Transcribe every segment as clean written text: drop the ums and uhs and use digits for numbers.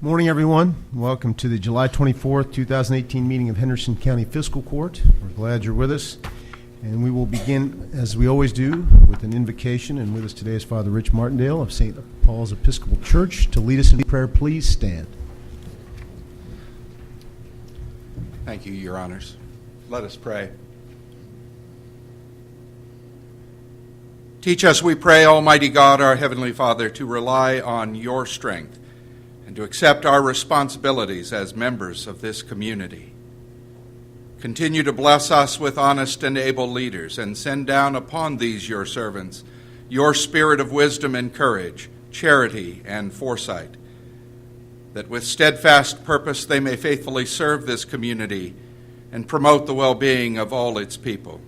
Morning, everyone. Welcome to the July 24th, 2018 meeting of Henderson County Fiscal Court. We're glad you're with us. And we will begin, as we always do, with an invocation. And with us today is Father Rich Martindale of St. Paul's Episcopal Church. To lead us in prayer, please stand. Thank you, Your Honors. Let us pray. Teach us, we pray, Almighty God, our Heavenly Father, to rely on your strength and to accept our responsibilities as members of this community. Continue to bless us with honest and able leaders, and send down upon these your servants your spirit of wisdom and courage, charity and foresight, that with steadfast purpose they may faithfully serve this community and promote the well-being of all its people.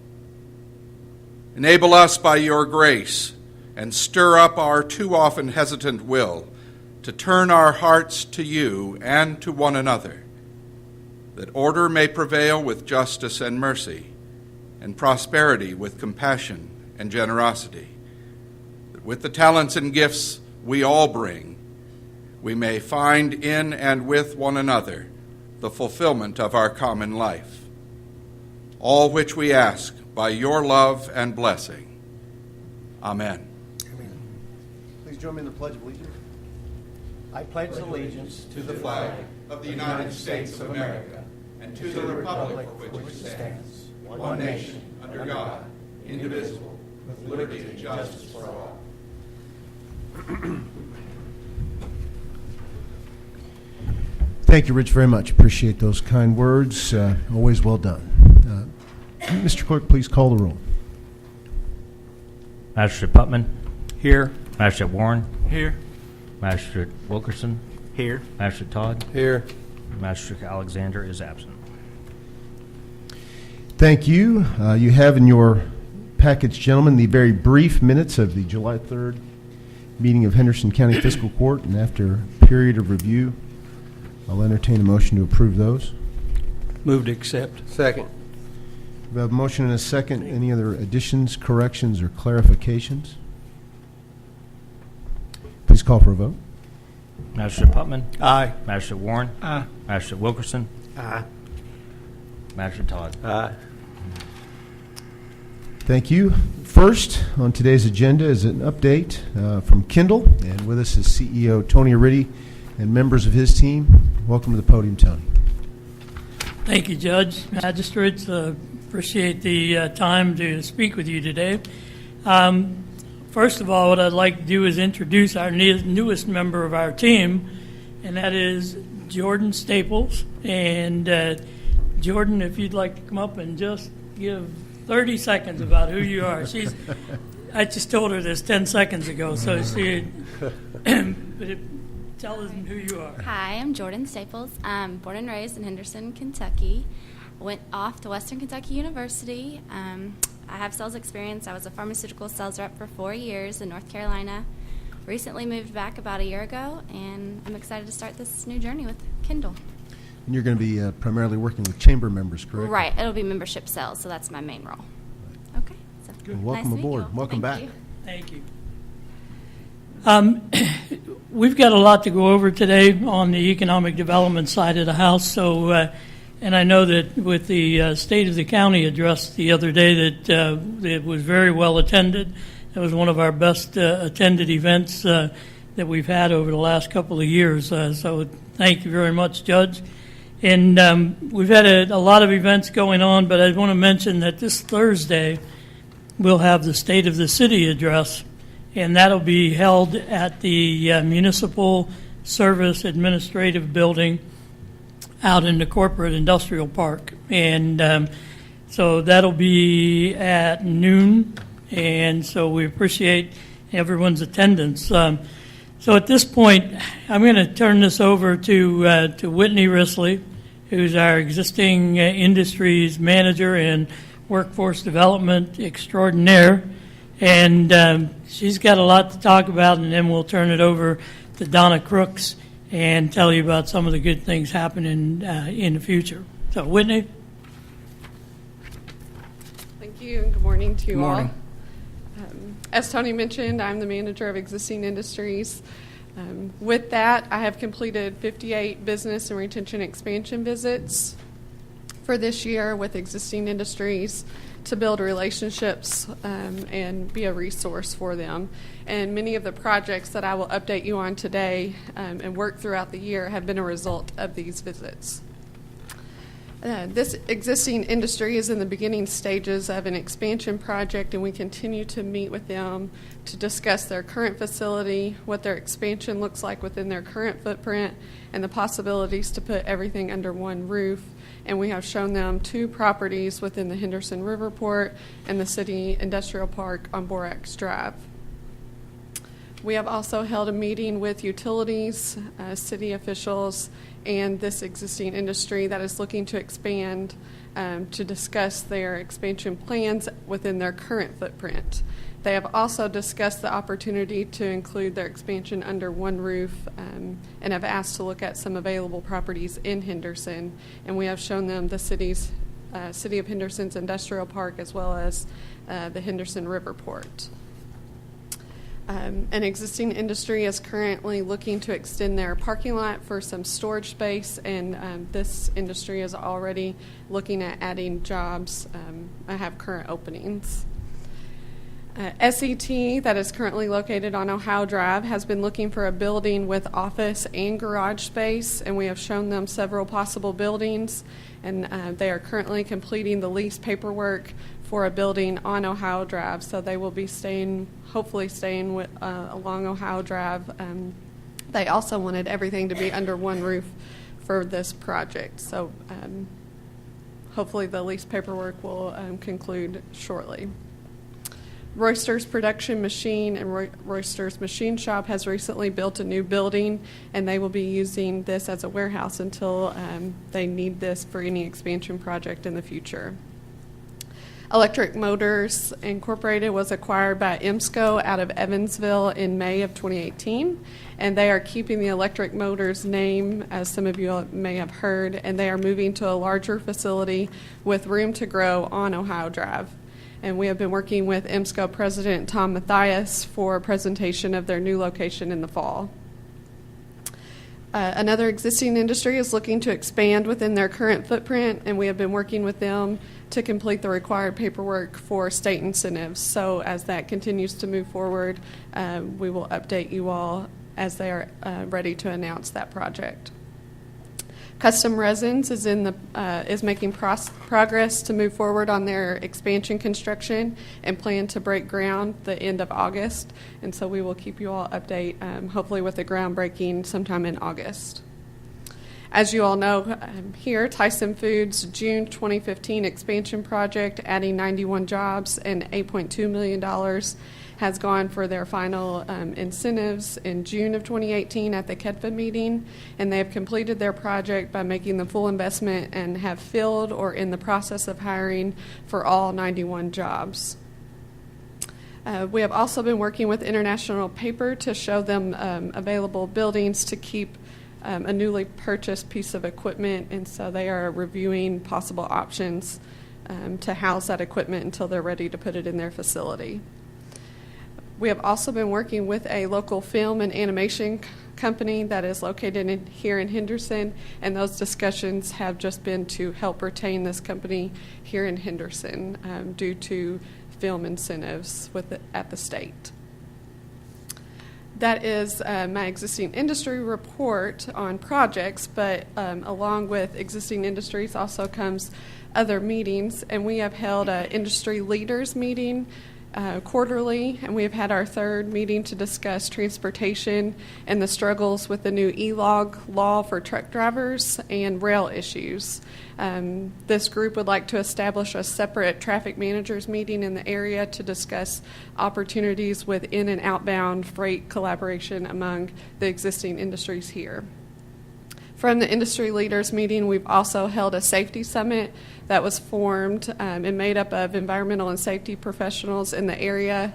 Enable us by your grace and stir up our too often hesitant will to turn our hearts to you and to one another, that order may prevail with justice and mercy, and prosperity with compassion and generosity, that with the talents and gifts we all bring, we may find in and with one another the fulfillment of our common life. All which we ask by your love and blessing. Amen. Amen. Please join me in the Pledge of Allegiance. I pledge allegiance To the flag of the United States of America, and to the republic for which it stands, one nation, under God, indivisible, with liberty and justice for all. Thank you, Rich, very much. Appreciate those kind words. Always well done. Mr. Clerk, please call the roll. Magistrate Putman. Here. Magistrate Warren. Here. Magistrate Wilkerson. Here. Magistrate Todd. Here. Magistrate Alexander is absent. Thank you. You have in your package, gentlemen, the very brief minutes of the July 3rd meeting of Henderson County Fiscal Court, and after a period of review, I'll entertain a motion to approve those. Move to accept. Second. We have a motion and a second. Any other additions, corrections, or clarifications? Please call for a vote. Magistrate Putman. Aye. Magistrate Warren. Aye. Magistrate Wilkerson. Aye. Magistrate Todd. Aye. Thank you. First on today's agenda is an update from Kindle, and with us is CEO Tony Aritti and members of his team. Welcome to the podium, Tony. Thank you, Judge, Magistrates. Appreciate the time to speak with you today. First of all, what I'd like to do is introduce our newest member of our team, and that is Jordan Staples. And Jordan, if you'd like to come up and just give 30 seconds about who you are. I just told her this 10 seconds ago, so tell us who you are. Hi, I'm Jordan Staples. I'm born and raised in Henderson, Kentucky. Went off to Western Kentucky University. I have sales experience. I was a pharmaceutical sales rep for 4 years in North Carolina. Recently moved back about a year ago, and I'm excited to start this new journey with Kindle. And you're going to be primarily working with chamber members, correct? Right. It'll be membership sales, so that's my main role. Okay. So Good. Welcome nice aboard. Welcome back. Thank you. We've got a lot to go over today on the economic development side of the house. So, and I know that with the State of the County address the other day that it was very well attended. It was one of our best attended events that we've had over the last couple of years. So thank you very much, Judge. And we've had a lot of events going on, but I want to mention that this Thursday we'll have the State of the City address, and that'll be held at the Municipal Service Administrative Building out in the Corporate Industrial Park. And so that'll be at noon, and so we appreciate everyone's attendance. So at this point, I'm going to turn this over to Whitney Risley, who's our existing industries manager and workforce development extraordinaire. And she's got a lot to talk about, and then we'll turn it over to Donna Crooks and tell you about some of the good things happening in the future. So, Whitney. Thank you, and good morning to you Good morning. all. As Tony mentioned, I'm the manager of existing industries. With that, I have completed 58 business and retention expansion visits for this year with existing industries to build relationships and be a resource for them. And many of the projects that I will update you on today and work throughout the year have been a result of these visits. This existing industry is in the beginning stages of an expansion project, and we continue to meet with them to discuss their current facility, what their expansion looks like within their current footprint, and the possibilities to put everything under one roof. And we have shown them 2 properties within the Henderson Riverport and the City Industrial Park on Borax Drive. We have also held a meeting with utilities, city officials, and this existing industry that is looking to expand to discuss their expansion plans within their current footprint. They have also discussed the opportunity to include their expansion under one roof and have asked to look at some available properties in Henderson. And we have shown them the City of Henderson's Industrial Park as well as the Henderson Riverport. An existing industry is currently looking to extend their parking lot for some storage space, and this industry is already looking at adding jobs. I have current openings. SET, that is currently located on Ohio Drive, has been looking for a building with office and garage space, and we have shown them several possible buildings, and they are currently completing the lease paperwork for a building on Ohio Drive, so they will be hopefully staying along Ohio Drive. They also wanted everything to be under one roof for this project, so hopefully the lease paperwork will conclude shortly. Royster's Production Machine and Royster's Machine Shop has recently built a new building, and they will be using this as a warehouse until they need this for any expansion project in the future. Electric Motors Incorporated was acquired by IMSCO out of Evansville in May of 2018, and they are keeping the Electric Motors name, as some of you may have heard, and they are moving to a larger facility with room to grow on Ohio Drive. And we have been working with IMSCO President Tom Mathias for a presentation of their new location in the fall. Another existing industry is looking to expand within their current footprint, and we have been working with them to complete the required paperwork for state incentives. So as that continues to move forward, we will update you all as they are ready to announce that project. Custom Resins is making progress to move forward on their expansion construction and plan to break ground the end of August. And so we will keep you all update, hopefully with the groundbreaking sometime in August. As you all know, here, Tyson Foods' June 2015 expansion project, adding 91 jobs and $8.2 million, has gone for their final incentives in June of 2018 at the KEDFA meeting, and they have completed their project by making the full investment and have filled or in the process of hiring for all 91 jobs. We have also been working with International Paper to show them available buildings to keep a newly purchased piece of equipment, and so they are reviewing possible options to house that equipment until they're ready to put it in their facility. We have also been working with a local film and animation company that is located here in Henderson, and those discussions have just been to help retain this company here in Henderson due to film incentives at the state. That is my existing industry report on projects, but along with existing industries also comes other meetings, and we have held an industry leaders meeting quarterly, and we have had our third meeting to discuss transportation and the struggles with the new e-log law for truck drivers and rail issues. This group would like to establish a separate traffic managers meeting in the area to discuss opportunities with in- and outbound freight collaboration among the existing industries here. From the industry leaders meeting, we've also held a safety summit that was formed and made up of environmental and safety professionals in the area.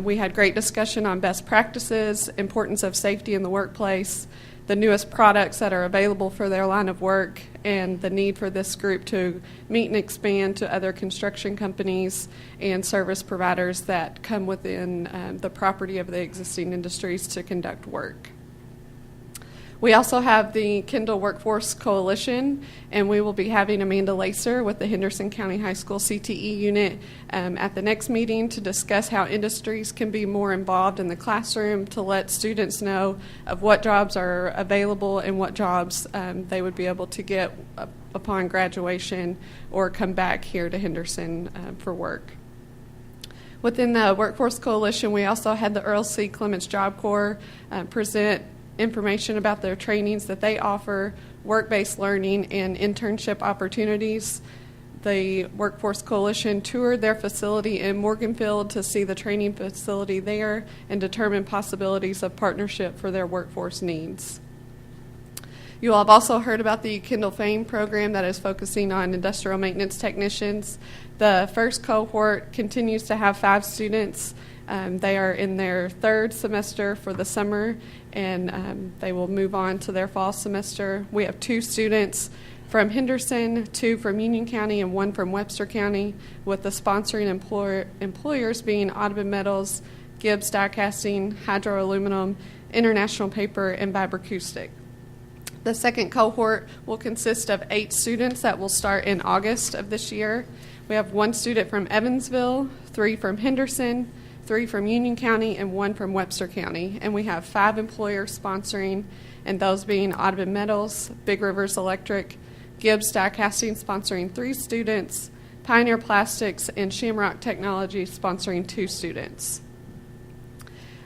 We had great discussion on best practices, importance of safety in the workplace, the newest products that are available for their line of work, and the need for this group to meet and expand to other construction companies and service providers that come within the property of the existing industries to conduct work. We also have the Kindle Workforce Coalition, and we will be having Amanda Lacer with the Henderson County High School CTE unit at the next meeting to discuss how industries can be more involved in the classroom to let students know of what jobs are available and what jobs they would be able to get upon graduation or come back here to Henderson for work. Within the Workforce Coalition, we also had the Earl C. Clements Job Corps present information about their trainings that they offer, work-based learning, and internship opportunities. The Workforce Coalition toured their facility in Morganfield to see the training facility there and determine possibilities of partnership for their workforce needs. You all have also heard about the Kindle Fame program that is focusing on industrial maintenance technicians. The first cohort continues to have 5 students. They are in their 3rd semester for the summer, and they will move on to their fall semester. We have 2 students from Henderson, 2 from Union County, and 1 from Webster County, with the sponsoring employers being Audubon Metals, Gibbs Die Casting, Hydro Aluminum, International Paper, and Vibroacoustic. The second cohort will consist of 8 students that will start in August of this year. We have 1 student from Evansville, 3 from Henderson, 3 from Union County, and 1 from Webster County. And we have 5 employers sponsoring, and those being Audubon Metals, Big Rivers Electric, Gibbs Die Casting sponsoring 3 students, Pioneer Plastics, and Shamrock Technology sponsoring 2 students.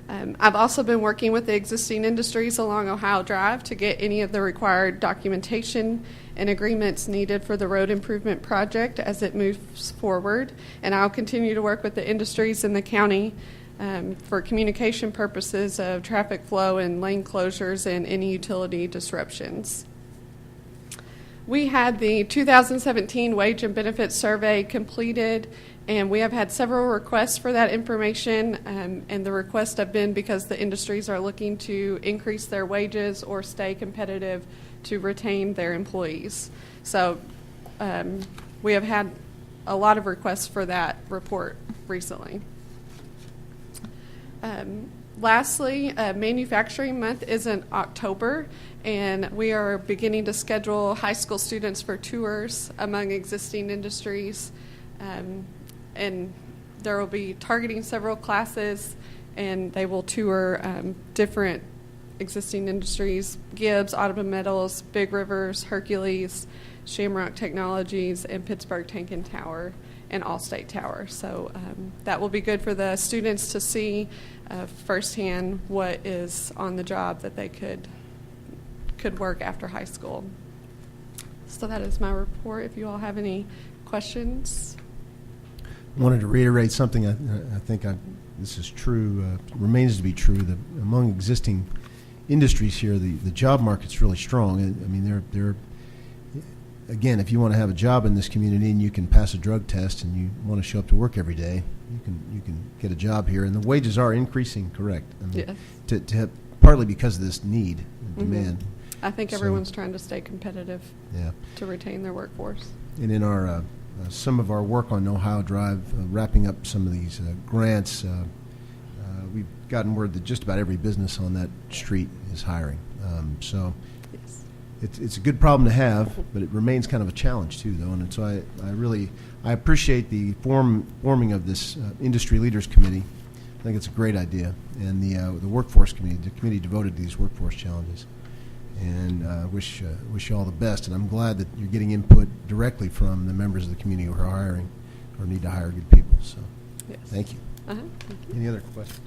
I've also been working with the existing industries along Ohio Drive to get any of the required documentation and agreements needed for the road improvement project as it moves forward. And I'll continue to work with the industries in the county for communication purposes of traffic flow and lane closures and any utility disruptions. We had the 2017 Wage and Benefits Survey completed, and we have had several requests for that information, and the requests have been because the industries are looking to increase their wages or stay competitive to retain their employees. So we have had a lot of requests for that report recently. Lastly, Manufacturing Month is in October, and we are beginning to schedule high school students for tours among existing industries. And there will be targeting several classes, and they will tour different existing industries: Gibbs, Audubon Metals, Big Rivers, Hercules, Shamrock Technologies, and Pittsburgh Tank and Tower, and Allstate Tower. So that will be good for the students to see firsthand what is on the job that they could work after high school. So that is my report. If you all have any questions. I wanted to reiterate something. I think this is true, remains to be true, that among existing industries here, the job market's really strong. I mean, they're again, if you want to have a job in this community and you can pass a drug test and you want to show up to work every day, you can get a job here, and the wages are increasing. Correct. I mean, Yes. to have, partly because of this need and demand. I think So- everyone's trying to stay competitive Yeah. to retain their workforce. And in our some of our work on Ohio Drive, wrapping up some of these grants, we've gotten word that just about every business on that street is hiring. So Yes. it's a good problem to have, but it remains kind of a challenge too, though. And so I appreciate the forming of this industry leaders committee. I think it's a great idea, and the workforce committee, the committee devoted to these workforce challenges. And wish you all the best. And I'm glad that you're getting input directly from the members of the community who are hiring or need to hire good people. So, Yes. thank you. Thank you. Any other questions?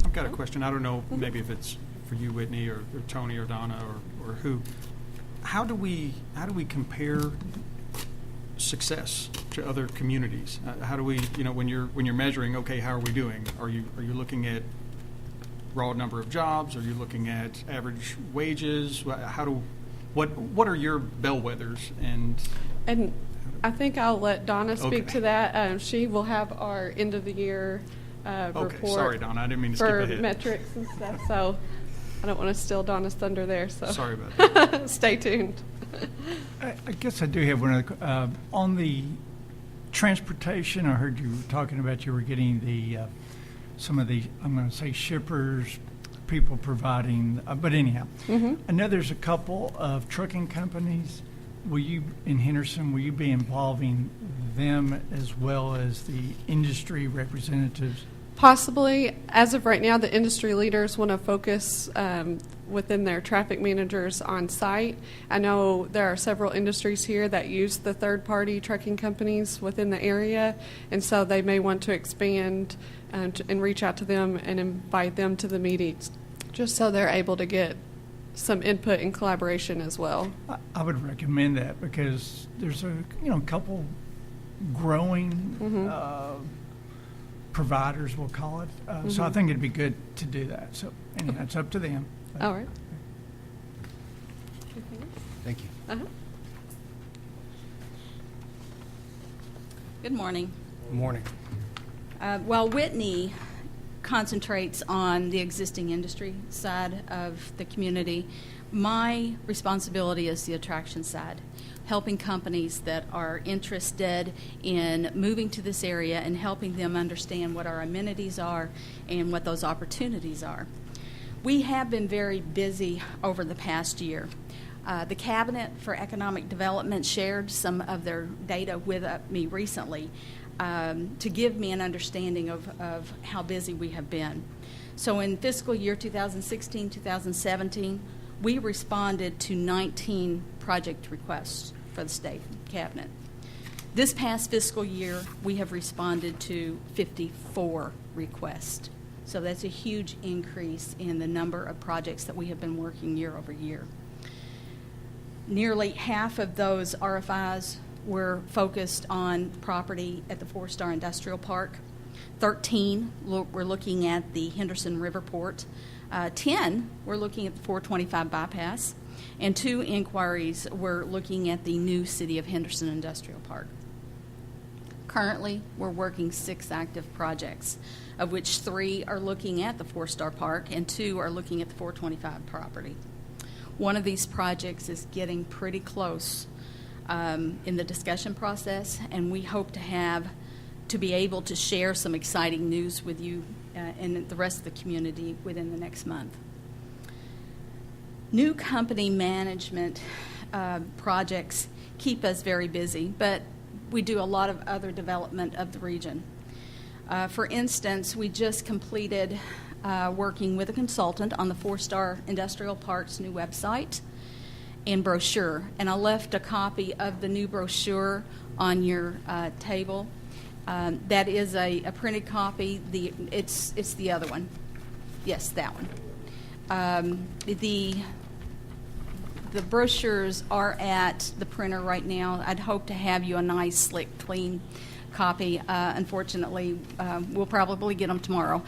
I've got a question. I don't know, maybe if it's for you, Whitney, or Tony, or Donna, or who. How do we compare success to other communities? How do we, when you're measuring, okay, how are we doing? Are you looking at raw number of jobs? Are you looking at average wages? What are your bellwethers? And I think I'll let Donna speak Okay. to that. She will have our end of the year report. Okay, sorry, Donna, I didn't mean to skip for ahead. metrics and stuff. So I don't want to steal Donna's thunder there. So Sorry about that. stay tuned. I guess I do have one other. On the transportation, I heard you were talking about you were getting the some of the, I'm going to say, shippers, people providing, but anyhow. I know there's a couple of trucking companies. In Henderson, will you be involving them as well as the industry representatives? Possibly. As of right now, the industry leaders want to focus within their traffic managers on site. I know there are several industries here that use the third-party trucking companies within the area, and so they may want to expand and reach out to them and invite them to the meetings, just so they're able to get some input and collaboration as well. I would recommend that because there's a couple growing providers, we'll call it. So I think it'd be good to do that. So anyway, it's up to them. All right. Thank you. Good morning. Good morning. While Whitney concentrates on the existing industry side of the community, my responsibility is the attraction side, helping companies that are interested in moving to this area and helping them understand what our amenities are and what those opportunities are. We have been very busy over the past year. The Cabinet for Economic Development shared some of their data with me recently to give me an understanding of how busy we have been. So in fiscal year 2016-2017, we responded to 19 project requests for the state cabinet. This past fiscal year, we have responded to 54 requests. So that's a huge increase in the number of projects that we have been working year over year. Nearly half of those RFIs were focused on property at the 4-Star Industrial Park. 13 were looking at the Henderson Riverport. 10 were looking at the 425 bypass. And 2 inquiries were looking at the new City of Henderson Industrial Park. Currently, we're working 6 active projects, of which 3 are looking at the 4-Star Park and 2 are looking at the 425 property. One of these projects is getting pretty close in the discussion process, and we hope to be able to share some exciting news with you and the rest of the community within the next month. New company management projects keep us very busy, but we do a lot of other development of the region. For instance, we just completed working with a consultant on the 4-Star Industrial Park's new website and brochure, and I left a copy of the new brochure on your table. That is a printed copy. It's the other one. Yes, that one. The brochures are at the printer right now. I'd hope to have you a nice, slick, clean copy. Unfortunately, we'll probably get them tomorrow.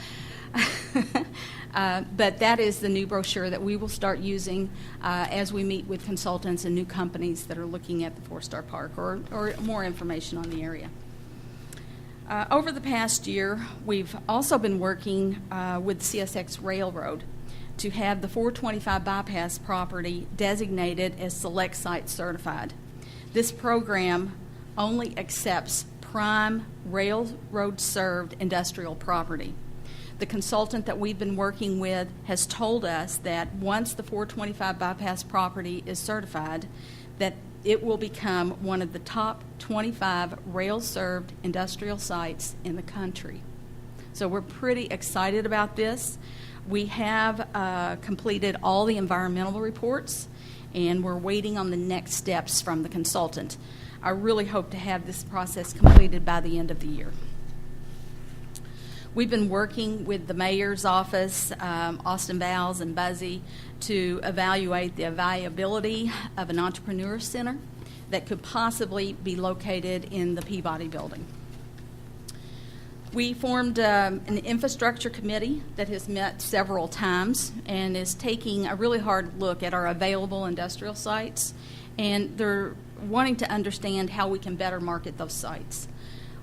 But that is the new brochure that we will start using as we meet with consultants and new companies that are looking at the 4-Star Park or more information on the area. Over the past year, we've also been working with CSX Railroad to have the 425 bypass property designated as Select Site Certified. This program only accepts prime railroad-served industrial property. The consultant that we've been working with has told us that once the 425 bypass property is certified, that it will become one of the top 25 rail-served industrial sites in the country. So we're pretty excited about this. We have completed all the environmental reports, and we're waiting on the next steps from the consultant. I really hope to have this process completed by the end of the year. We've been working with the mayor's office, Austin Bowles and Buzzy, to evaluate the viability of an entrepreneur center that could possibly be located in the Peabody building. We formed an infrastructure committee that has met several times and is taking a really hard look at our available industrial sites, and they're wanting to understand how we can better market those sites.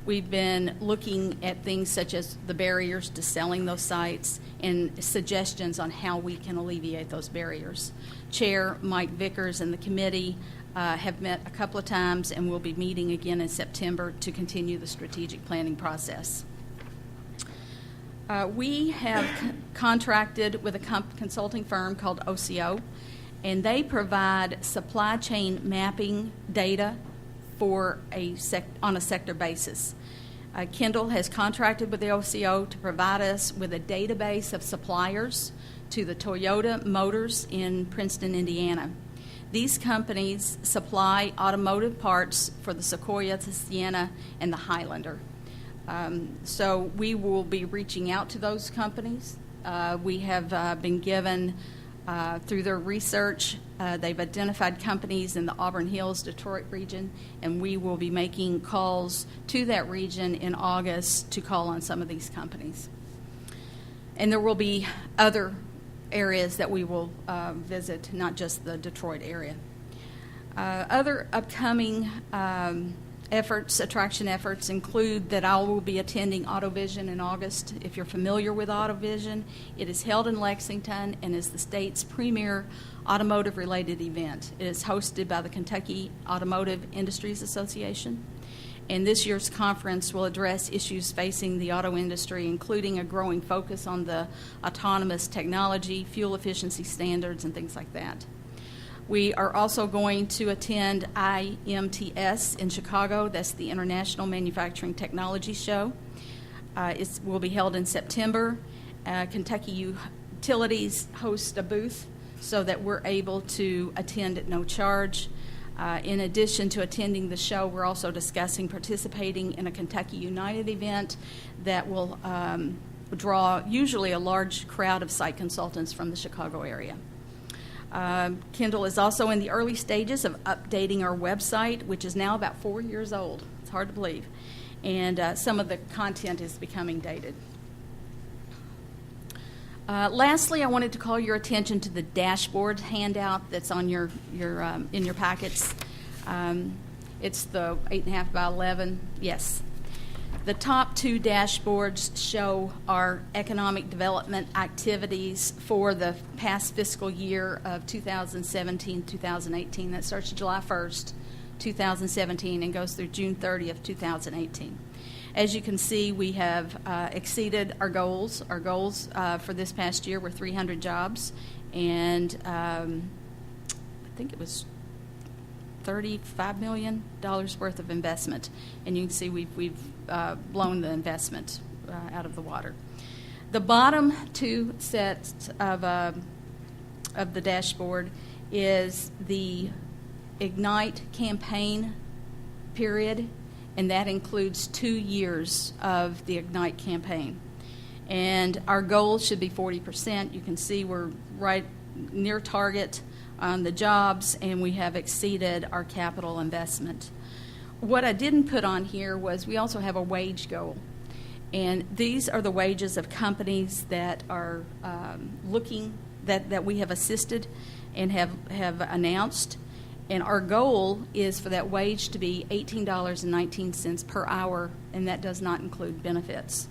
We've been looking at things such as the barriers to selling those sites and suggestions on how we can alleviate those barriers. Chair Mike Vickers and the committee have met a couple of times and will be meeting again in September to continue the strategic planning process. We have contracted with a consulting firm called OCO, and they provide supply chain mapping data for on a sector basis. Kendall has contracted with the OCO to provide us with a database of suppliers to the Toyota Motors in Princeton, Indiana. These companies supply automotive parts for the Sequoia, the Sienna, and the Highlander. So we will be reaching out to those companies. We have been given, through their research, they've identified companies in the Auburn Hills, Detroit region, and we will be making calls to that region in August to call on some of these companies. And there will be other areas that we will visit, not just the Detroit area. Other upcoming attraction efforts include that I will be attending AutoVision in August. If you're familiar with AutoVision, it is held in Lexington and is the state's premier automotive-related event. It is hosted by the Kentucky Automotive Industries Association. And this year's conference will address issues facing the auto industry, including a growing focus on the autonomous technology, fuel efficiency standards, and things like that. We are also going to attend IMTS in Chicago. That's the International Manufacturing Technology Show. It will be held in September. Kentucky Utilities hosts a booth so that we're able to attend at no charge. In addition to attending the show, we're also discussing participating in a Kentucky United event that will draw usually a large crowd of site consultants from the Chicago area. Kendall is also in the early stages of updating our website, which is now about 4 years old. It's hard to believe. And some of the content is becoming dated. Lastly, I wanted to call your attention to the dashboard handout that's on your in your packets. It's the 8.5 by 11. Yes. The top two dashboards show our economic development activities for the past fiscal year of 2017-2018. That starts July 1st, 2017, and goes through June 30th, 2018. As you can see, we have exceeded our goals. Our goals for this past year were 300 jobs, and I think it was $35 million worth of investment. And you can see we've blown the investment out of the water. The bottom two sets of the dashboard is the Ignite campaign period, and that includes 2 years of the Ignite campaign. And our goal should be 40%. You can see we're right near target on the jobs, and we have exceeded our capital investment. What I didn't put on here was we also have a wage goal. And these are the wages of companies that are looking, that we have assisted and have announced. And our goal is for that wage to be $18.19 per hour, and that does not include benefits.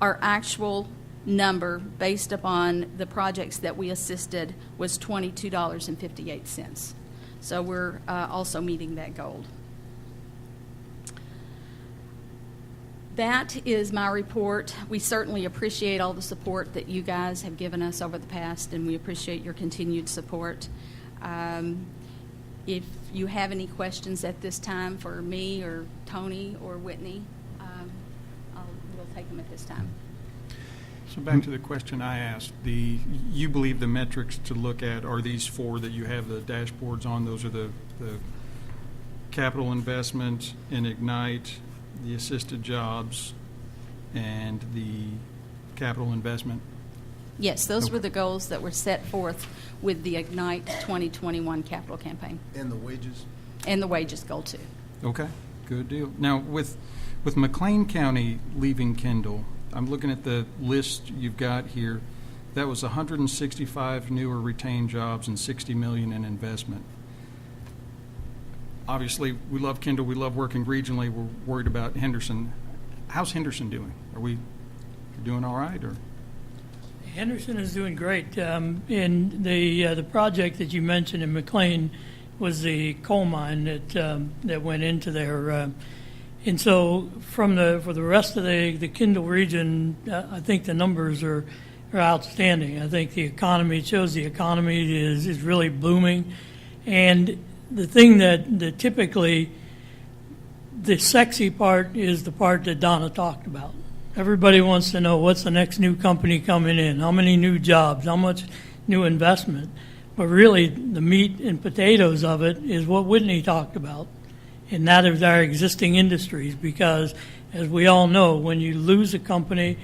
Our actual number, based upon the projects that we assisted, was $22.58. So we're also meeting that goal. That is my report. We certainly appreciate all the support that you guys have given us over the past, and we appreciate your continued support. If you have any questions at this time for me or Tony or Whitney, we'll take them at this time. So back to the question I asked, you believe the metrics to look at are these four that you have the dashboards on? Those are the capital investment in Ignite, the assisted jobs, and the capital investment? Yes, those were the goals that were set forth with the Ignite 2021 capital campaign. And the wages? And the wages goal, too. Okay, good deal. Now, with McLean County leaving Kendall, I'm looking at the list you've got here. That was 165 new or retained jobs and $60 million in investment. Obviously, we love Kendall. We love working regionally. We're worried about Henderson. How's Henderson doing? Are we doing all right, or? Henderson is doing great. And the project that you mentioned in McLean was the coal mine that went into there. And so for the rest of the Kendall region, I think the numbers are are outstanding. I think the economy, it shows the economy is really booming. And the thing that typically, the sexy part is the part that Donna talked about. Everybody wants to know what's the next new company coming in, how many new jobs, how much new investment. But really, the meat and potatoes of it is what Whitney talked about, and that is our existing industries. Because, as we all know, when you lose a company,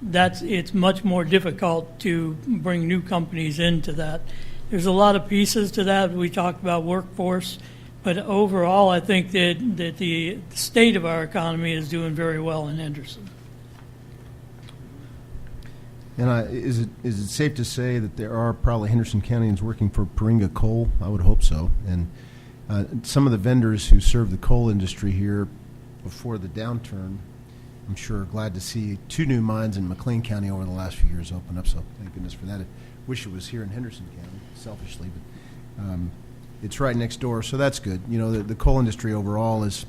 it's much more difficult to bring new companies into that. There's a lot of pieces to that. We talked about workforce, but overall, I think that the state of our economy is doing very well in Henderson. And is it safe to say that there are probably Henderson Countyans working for Paringa Coal? I would hope so. And some of the vendors who serve the coal industry here before the downturn, I'm sure, are glad to see 2 new mines in McLean County over the last few years open up. So thank goodness for that. I wish it was here in Henderson County, selfishly, but it's right next door, so that's good. You know, the coal industry overall is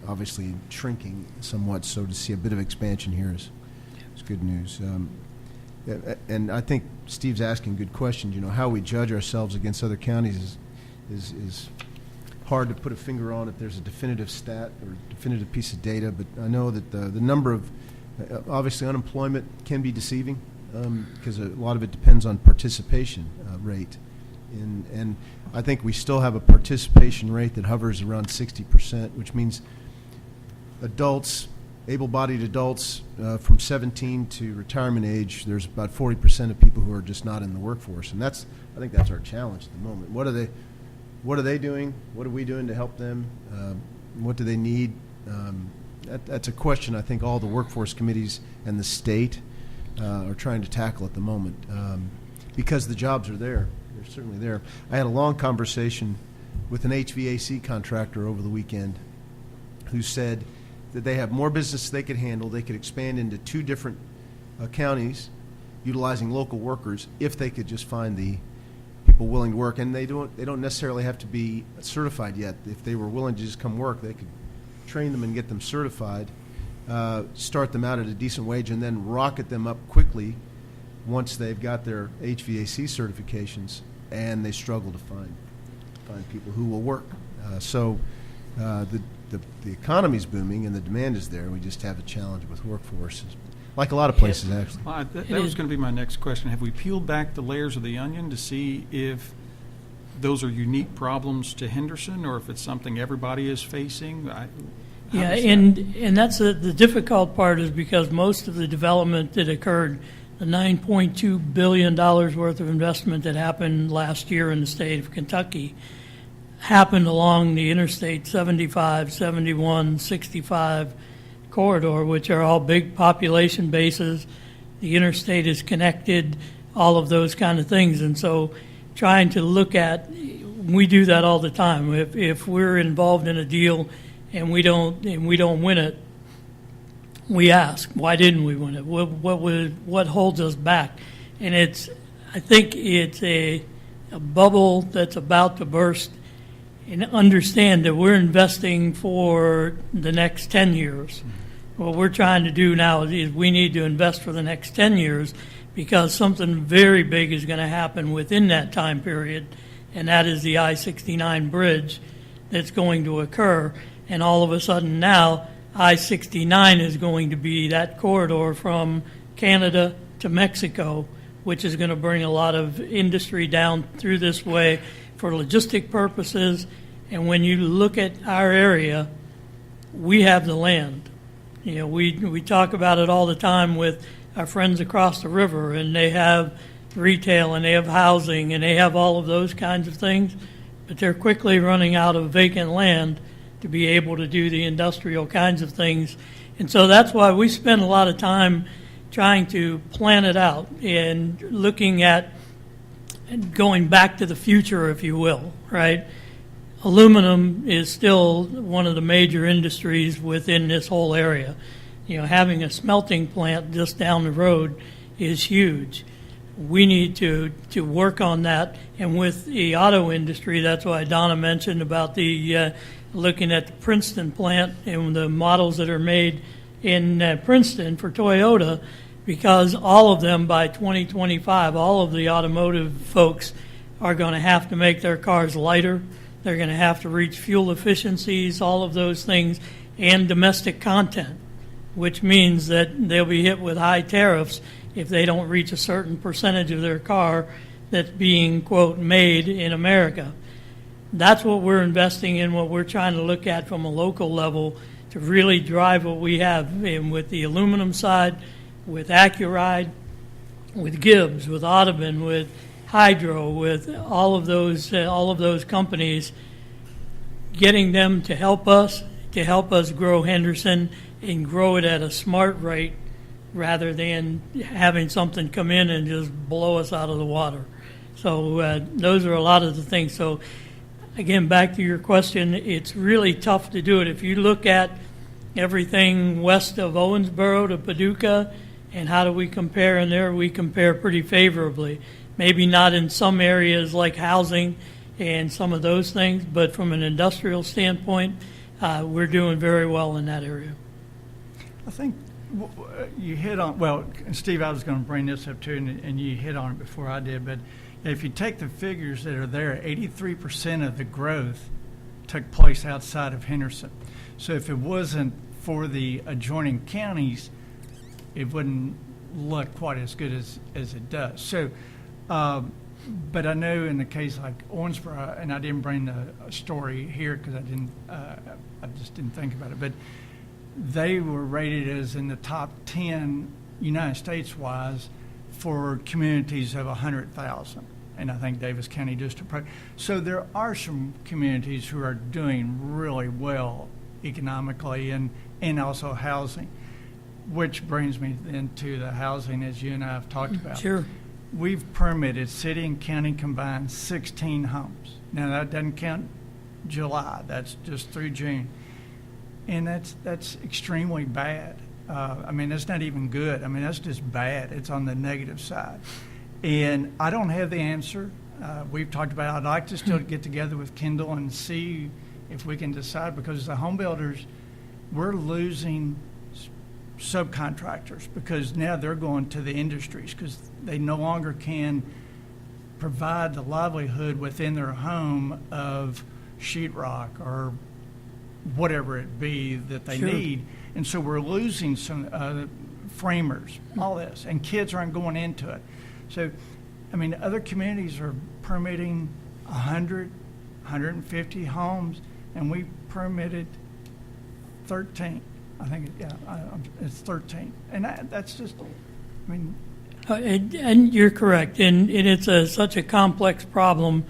obviously shrinking somewhat. So to see a bit of expansion here is good news. And I think Steve's asking good questions. You know, how we judge ourselves against other counties is hard to put a finger on if there's a definitive stat or definitive piece of data. But I know that the number of obviously unemployment can be deceiving because a lot of it depends on participation rate. And I think we still have a participation rate that hovers around 60%, which means adults, able-bodied adults from 17 to retirement age, there's about 40% of people who are just not in the workforce, and I think that's our challenge at the moment. What are they doing? What are we doing to help them? What do they need? That's a question I think all the workforce committees and the state are trying to tackle at the moment because the jobs are there. They're certainly there. I had a long conversation with an HVAC contractor over the weekend who said that they have more business they could handle. They could expand into 2 different counties utilizing local workers if they could just find the people willing to work. And they don't necessarily have to be certified yet. If they were willing to just come work, they could train them and get them certified, start them out at a decent wage, and then rocket them up quickly once they've got their HVAC certifications, and they struggle to find people who will work. The economy's booming and the demand is there. We just have a challenge with workforces, like a lot of places, actually. Well, that was going to be my next question. Have we peeled back the layers of the onion to see if those are unique problems to Henderson or if it's something everybody is facing? And that's the difficult part is because most of the development that occurred, the $9.2 billion worth of investment that happened last year in the state of Kentucky, happened along the Interstate 75, 71, 65 corridor, which are all big population bases. The interstate is connected, all of those kind of things. And so trying to look at, we do that all the time. If we're involved in a deal and we don't win it, we ask, why didn't we win it? What holds us back? And I think it's a bubble that's about to burst. And understand that we're investing for the next 10 years. What we're trying to do now is we need to invest for the next 10 years because something very big is going to happen within that time period, and that is the I-69 bridge that's going to occur. And all of a sudden now, I-69 is going to be that corridor from Canada to Mexico, which is going to bring a lot of industry down through this way for logistic purposes. And when you look at our area, we have the land. You know, we talk about it all the time with our friends across the river, and they have retail and they have housing and they have all of those kinds of things, but they're quickly running out of vacant land to be able to do the industrial kinds of things. And so that's why we spend a lot of time trying to plan it out and looking at going back to the future, if you will, right? Aluminum is still one of the major industries within this whole area. You know, having a smelting plant just down the road is huge. We need to work on that. And with the auto industry, that's why Donna mentioned about the looking at the Princeton plant and the models that are made in Princeton for Toyota. because all of them by 2025, all of the automotive folks are going to have to make their cars lighter. They're going to have to reach fuel efficiencies, all of those things, and domestic content, which means that they'll be hit with high tariffs if they don't reach a certain percentage of their car that's being, quote, made in America. That's what we're investing in, what we're trying to look at from a local level to really drive what we have in with the aluminum side, with Accuride, with Gibbs, with Audubon, with Hydro, with all of those companies, getting them to help us grow Henderson and grow it at a smart rate rather than having something come in and just blow us out of the water. So those are a lot of the things. So again, back to your question, it's really tough to do it. If you look at everything west of Owensboro to Paducah and how do we compare in there, we compare pretty favorably. Maybe not in some areas like housing and some of those things, but from an industrial standpoint, we're doing very well in that area. I think you hit on, well, Steve, I was going to bring this up too, and you hit on it before I did, but if you take the figures that are there, 83% of the growth took place outside of Henderson. So if it wasn't for the adjoining counties, it wouldn't look quite as good as it does. So, but I know in the case like Owensboro, and I didn't bring the story here because I just didn't think about it, but they were rated as in the top 10 United States-wise for communities of 100,000. And I think Davis County just approached. So there are some communities who are doing really well economically and also housing, which brings me then to the housing as you and I have talked about. Sure. We've permitted city and county combined 16 homes. Now that doesn't count July, that's just through June. And that's extremely bad. I mean, that's not even good. I mean, that's just bad. It's on the negative side. And I don't have the answer. We've talked about, I'd like to still get together with Kendall and see if we can decide, because the home builders, we're losing subcontractors because now they're going to the industries because they no longer can provide the livelihood within their home of sheetrock or whatever it be that they Sure. need. And so we're losing some framers, all this, and kids aren't going into it. So, I mean, other communities are permitting 100, 150 homes, and we permitted 13. I think, it's 13. And that's just, I mean. And you're correct. And it's such a complex problem.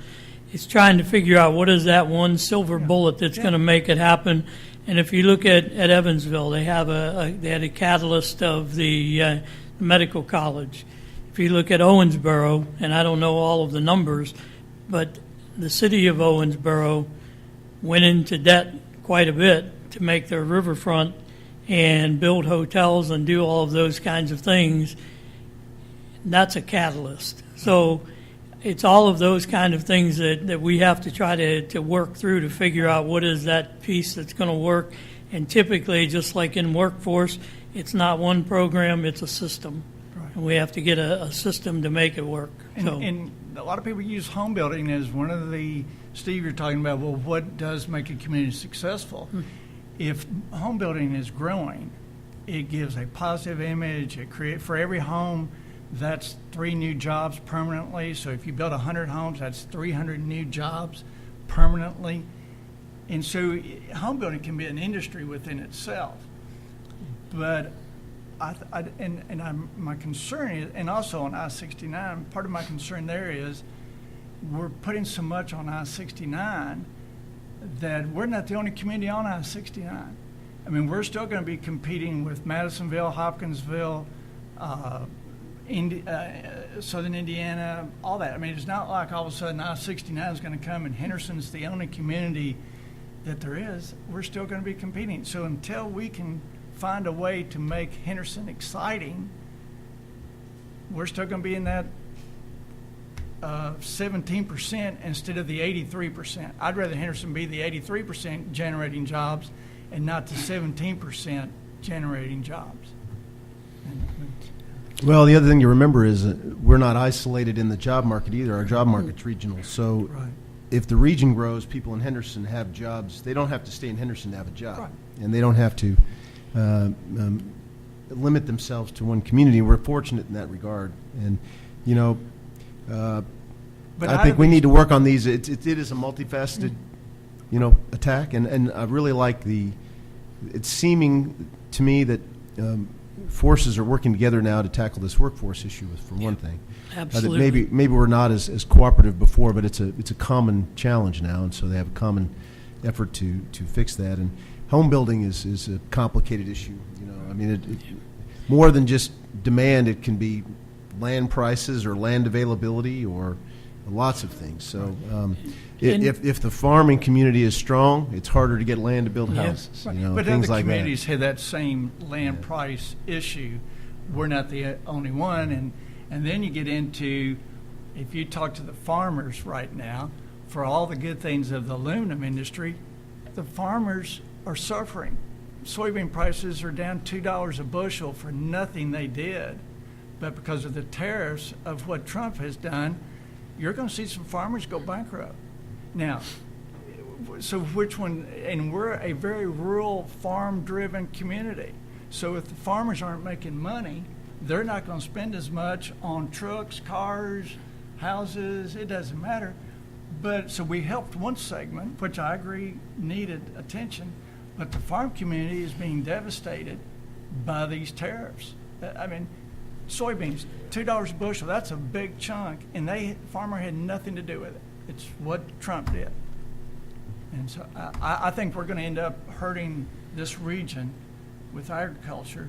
It's trying to figure out what is that one silver bullet that's going to make it happen. And if you look at Evansville, they had a catalyst of the medical college. If you look at Owensboro, and I don't know all of the numbers, but the city of Owensboro went into debt quite a bit to make their riverfront and build hotels and do all of those kinds of things. That's a catalyst. So it's all of those kind of things that we have to try to work through to figure out what is that piece that's going to work. And typically, just like in workforce, it's not one program, it's a system. Right. And we have to get a system to make it work. And a lot of people use home building as one of the, Steve, you're talking about, well, what does make a community successful? If home building is growing, it gives a positive image. It creates, for every home, that's 3 new jobs permanently. So if you build 100 homes, that's 300 new jobs permanently. And so home building can be an industry within itself. But my concern is, and also on I-69, part of my concern there is we're putting so much on I-69 that we're not the only community on I-69. I mean, we're still going to be competing with Madisonville, Hopkinsville, Southern Indiana, all that. I mean, it's not like all of a sudden I-69 is going to come and Henderson's the only community that there is. We're still going to be competing. So until we can find a way to make Henderson exciting, we're still going to be in that 17% instead of the 83%. I'd rather Henderson be the 83% generating jobs and not the 17% generating jobs. Well, the other thing to remember is we're not isolated in the job market either. Our job market's regional. So Right. if the region grows, people in Henderson have jobs. They don't have to stay in Henderson to have a job. Right. And they don't have to limit themselves to one community. We're fortunate in that regard. And, you know, But I out think of we these- need to work on these. It is a multifaceted, you know, attack. And I really like it's seeming to me that forces are working together now to tackle this workforce issue, for one thing. That Absolutely. maybe we're not as cooperative before, but it's a common challenge now, and so they have a common effort to fix that. And home building is a complicated issue. You know, I mean, it more than just demand. It can be land prices or land availability or lots of things. So if the farming community is strong, it's harder to get land to build Yeah. houses. You know, But things other like communities have that same land price issue. We're not the only one. And then you get into, if you talk to the farmers right now, for all the good things of the aluminum industry, the farmers are suffering. Soybean prices are down $2 a bushel for nothing they did. But because of the tariffs of what Trump has done, you're going to see some farmers go bankrupt. Now, so which one? And we're a very rural, farm-driven community. So if the farmers aren't making money, they're not going to spend as much on trucks, cars, houses. It doesn't matter. But so we helped one segment, which I agree needed attention, but the farm community is being devastated by these tariffs. I mean, soybeans, $2 a bushel, that's a big chunk, and farmer had nothing to do with it. It's what Trump did. And so I think we're going to end up hurting this region with agriculture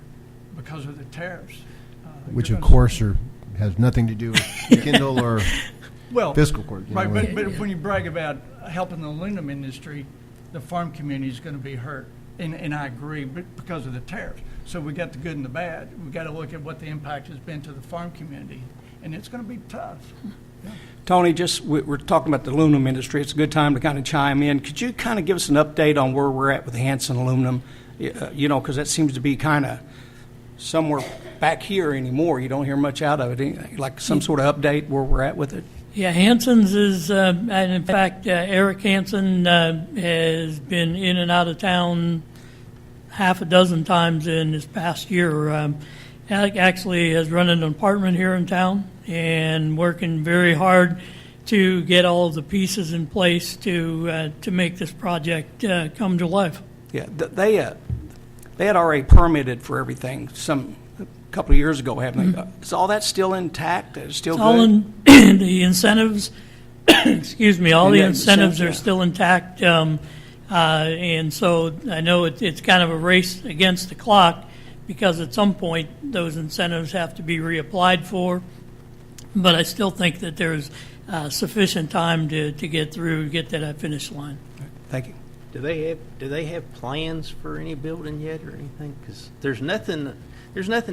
because of the tariffs. which You're of gonna- course has nothing to do with Kindle or well, fiscal court. You right, know, but when you brag about helping the aluminum industry, the farm community is going to be hurt. And I agree, but because of the tariffs. So we got the good and the bad. We got to look at what the impact has been to the farm community, and it's going to be tough. Tony, we're talking about the aluminum industry. It's a good time to kind of chime in. Could you kind of give us an update on where we're at with Hanson Aluminum? You know, because that seems to be kind of somewhere back here anymore. You don't hear much out of it. Like some sort of update where we're at with it? Yeah, Hanson's is, and in fact, Eric Hanson has been in and out of town half a dozen times in this past year. Alec actually has run an apartment here in town and working very hard to get all of the pieces in place to make this project come to life. Yeah, they had already permitted for everything a couple of years ago, haven't they? Is all that still intact? Is it still It's all good? in the incentives. Excuse me. All And the that incentives incent- are yeah. still intact, and so I know it's kind of a race against the clock because at some point those incentives have to be reapplied for. But I still think that there's sufficient time to get to that finish line. Thank you. Do they have plans for any building yet or anything? Because there's nothing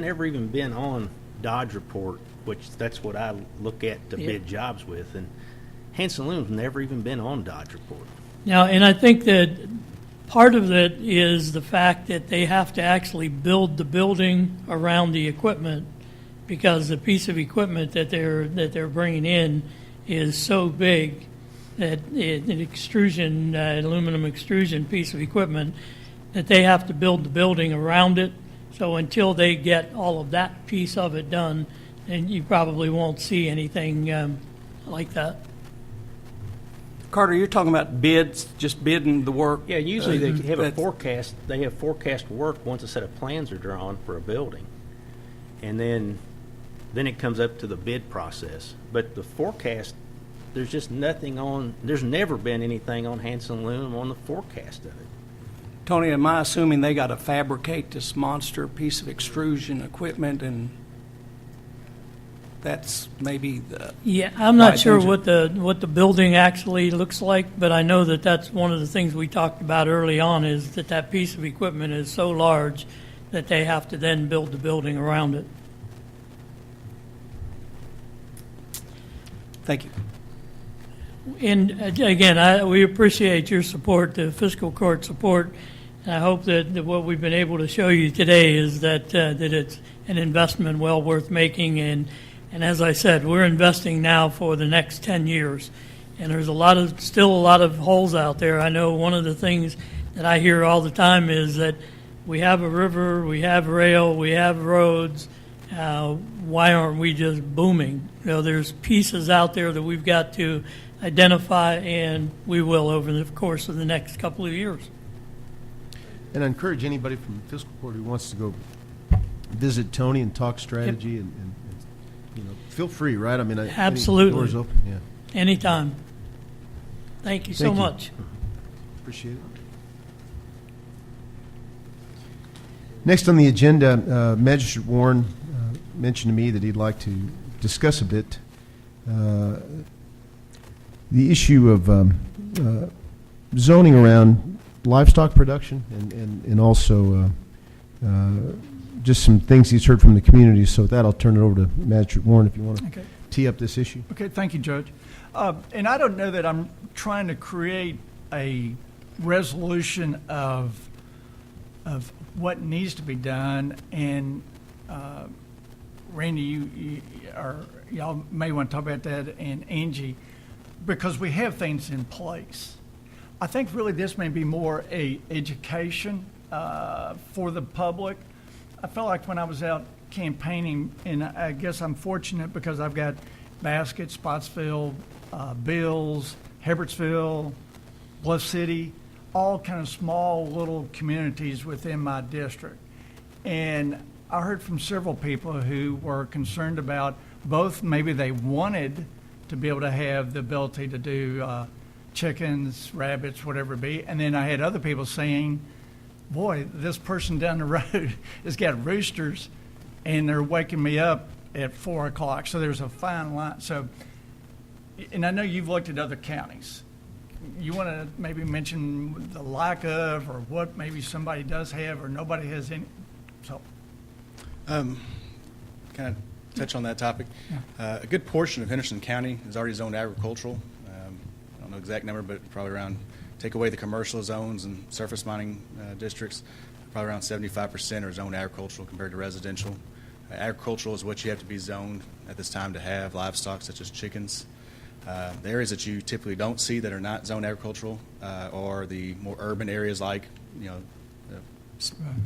ever even been on Dodge Report, which that's what I look at to Yeah. bid jobs with, and Hanson Aluminum's never even been on Dodge Report. Now, and I think that part of it is the fact that they have to actually build the building around the equipment because the piece of equipment that they're bringing in is so big that an extrusion, aluminum extrusion piece of equipment, that they have to build the building around it. So until they get all of that piece of it done, then you probably won't see anything like that. Carter, you're talking about bids, just bidding the work. Yeah, usually they have a that's- forecast. They have forecast work once a set of plans are drawn for a building, and then it comes up to the bid process. But the forecast, there's just nothing on. There's never been anything on Hanson Aluminum on the forecast of it. Tony, am I assuming they got to fabricate this monster piece of extrusion equipment, and that's maybe the... Yeah, I'm not Right, sure those what the building actually looks like, but I know that that's one of the things we talked about early on is that piece of equipment is so large that they have to then build the building around it. Thank you. And again, we appreciate your support, the fiscal court support. And I hope that what we've been able to show you today is that an investment well worth making. And as I said, we're investing now for the next 10 years. And there's still a lot of holes out there. I know one of the things that I hear all the time is that we have a river, we have rail, we have roads. Why aren't we just booming? There's pieces out there that we've got to identify, and we will over the course of the next couple of years. And I encourage anybody from fiscal court who wants to go visit Tony and talk strategy and feel free, right? I mean, Absolutely. Doors open. Yeah. Anytime. Thank you so Thank you. much. Appreciate it. Next on the agenda, Magistrate Warren mentioned to me that he'd like to discuss a bit the issue of zoning around livestock production and also just some things he's heard from the community. So with that, I'll turn it over to Magistrate Warren if you want to tee up this issue. Okay, thank you, Judge. And I don't know that I'm trying to create a resolution of what needs to be done. And Randy, y'all may want to talk about that, and Angie, because we have things in place. I think really this may be more a education for the public. I felt like when I was out campaigning, and I guess I'm fortunate because I've got Basket, Spotsville, Bills, Hephertsville, Bluff City, all kind of small little communities within my district. And I heard from several people who were concerned about both maybe they wanted to be able to have the ability to do chickens, rabbits, whatever it be. And then I had other people saying, boy, this person down the road has got roosters and they're waking me up at 4 o'clock. So there's a fine line. So, and I know you've looked at other counties. You want to maybe mention the lack of, or what maybe somebody does have or nobody has any? So, kind of touch on that topic. Yeah. A good portion of Henderson County is already zoned agricultural. I don't know the exact number, but probably around, take away the commercial zones and surface mining districts, probably around 75% are zoned agricultural compared to residential. Agricultural is what you have to be zoned at this time to have livestock such as chickens. The areas that you typically don't see that are not zoned agricultural are the more urban areas like,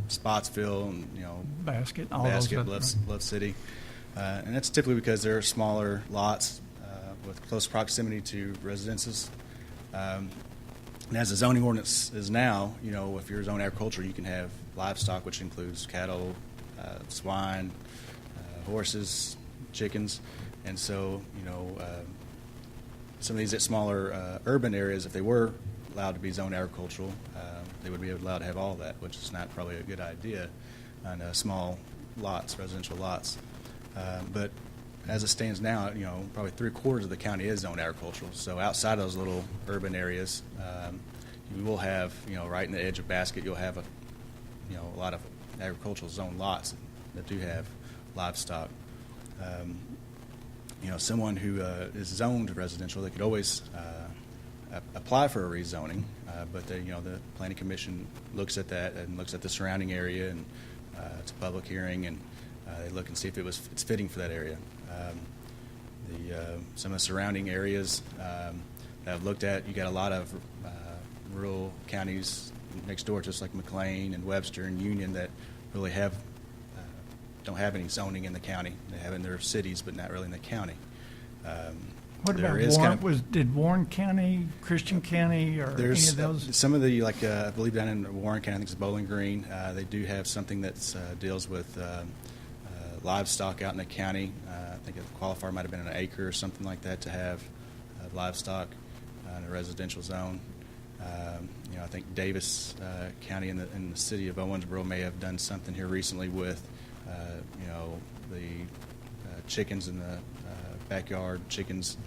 Spotsville and, Basket, Bluff City. And that's typically because they're smaller lots with close proximity to residences. And as the zoning ordinance is now, if you're zoned agriculture, you can have livestock, which includes cattle, swine, horses, chickens. And so, some of these smaller urban areas, if they were allowed to be zoned agricultural, they would be allowed to have all that, which is not probably a good idea on small lots, residential lots. But as it stands now, probably 3/4 of the county is zoned agricultural. So outside of those little urban areas, you will have, right in the edge of Basket, you'll have a lot of agricultural zone lots that do have livestock. Someone who is zoned residential, they could always apply for a rezoning, but the Planning Commission looks at that and looks at the surrounding area, and it's a public hearing, and they look and see if it's fitting for that area. Some of the surrounding areas that I've looked at, you got a lot of rural counties next door, just like McLean and Webster and Union, that really don't have any zoning in the county. They have in their cities, but not really in the county. What about Warren? Did Warren County, Christian County, or any of those? Some of the, I believe down in Warren County, I think it's Bowling Green, they do have something that deals with livestock out in the county. I think a qualifier might have been an acre or something like that to have livestock in a residential zone. I think Davis County in the city of Owensboro may have done something here recently with, the chickens in the backyard, chickens.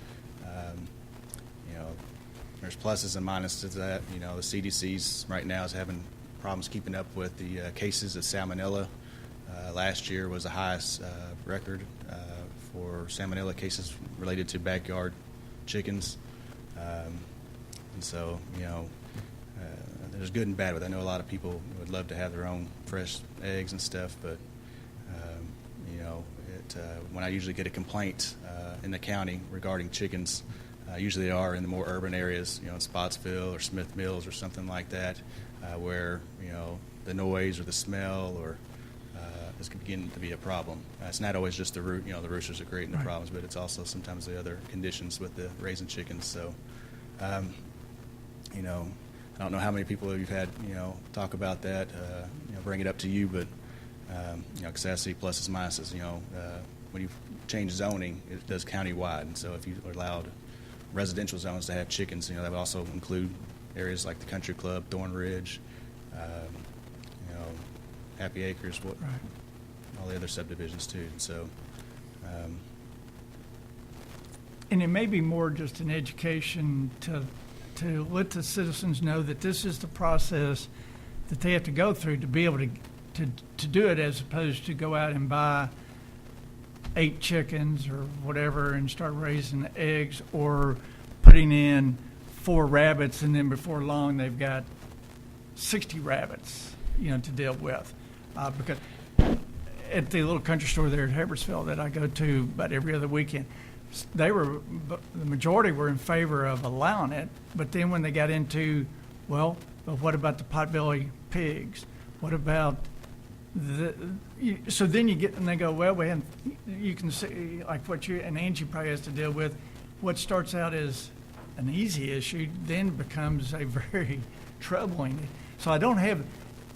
There's pluses and minuses to that. The CDC's right now is having problems keeping up with the cases of salmonella. Last year was the highest record for salmonella cases related to backyard chickens. And so, there's good and bad with it. I know a lot of people would love to have their own fresh eggs and stuff, but when I usually get a complaint in the county regarding chickens, usually they are in the more urban areas, in Spotsville or Smith Mills or something like that, where the noise or the smell or is beginning to be a problem. It's not always just the the roosters are creating the problems, but it's also sometimes the other conditions with the raising chickens. So, I don't know how many people you've had, talk about that, bring it up to you, but, because I see pluses, minuses, when you change zoning, it does countywide. And so if you allowed residential zones to have chickens, that would also include areas like the Country Club, Thorn Ridge, Happy Acres, all the other subdivisions too. So, And it may be more just an education to let the citizens know that this is the process that they have to go through to be able to do it, as opposed to go out and buy 8 chickens or whatever and start raising eggs, or putting in 4 rabbits, and then before long they've got 60 rabbits, to deal with. Because at the little country store there at Hebbersville that I go to about every other weekend, the majority were in favor of allowing it, but then when they got into, but what about the potbelly pigs? What about so then you get, and they go, you can see, like what you and Angie probably has to deal with, what starts out as an easy issue then becomes a very troubling. So I don't have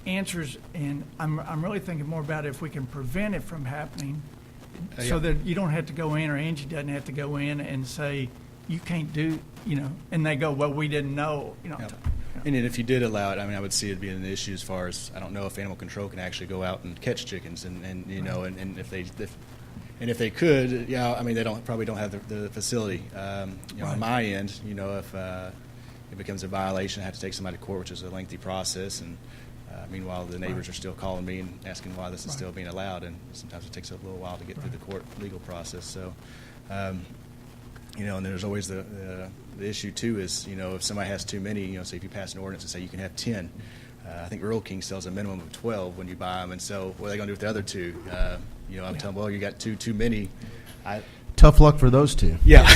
answers, and I'm really thinking more about if we can prevent it from happening, so that you don't have to go in, or Angie doesn't have to go in and say, you can't do, and they go, we didn't know, Yep. And then if you did allow it, I would see it being an issue as far as, I don't know if animal control can actually go out and catch chickens, and if they could, they probably don't have the facility. On my end, if it becomes a violation, I have to take somebody to court, which is a lengthy process, and meanwhile the neighbors are still calling me and asking why this is still being allowed, and sometimes it takes a little while to get through the court legal process. So, and there's always the issue too is, if somebody has too many, say if you pass an ordinance and say you can have 10, I think Rural King sells a minimum of 12 when you buy them, and so what are they going to do with the other 2? I'm telling them, you got too many. Tough luck for those 2. Yeah.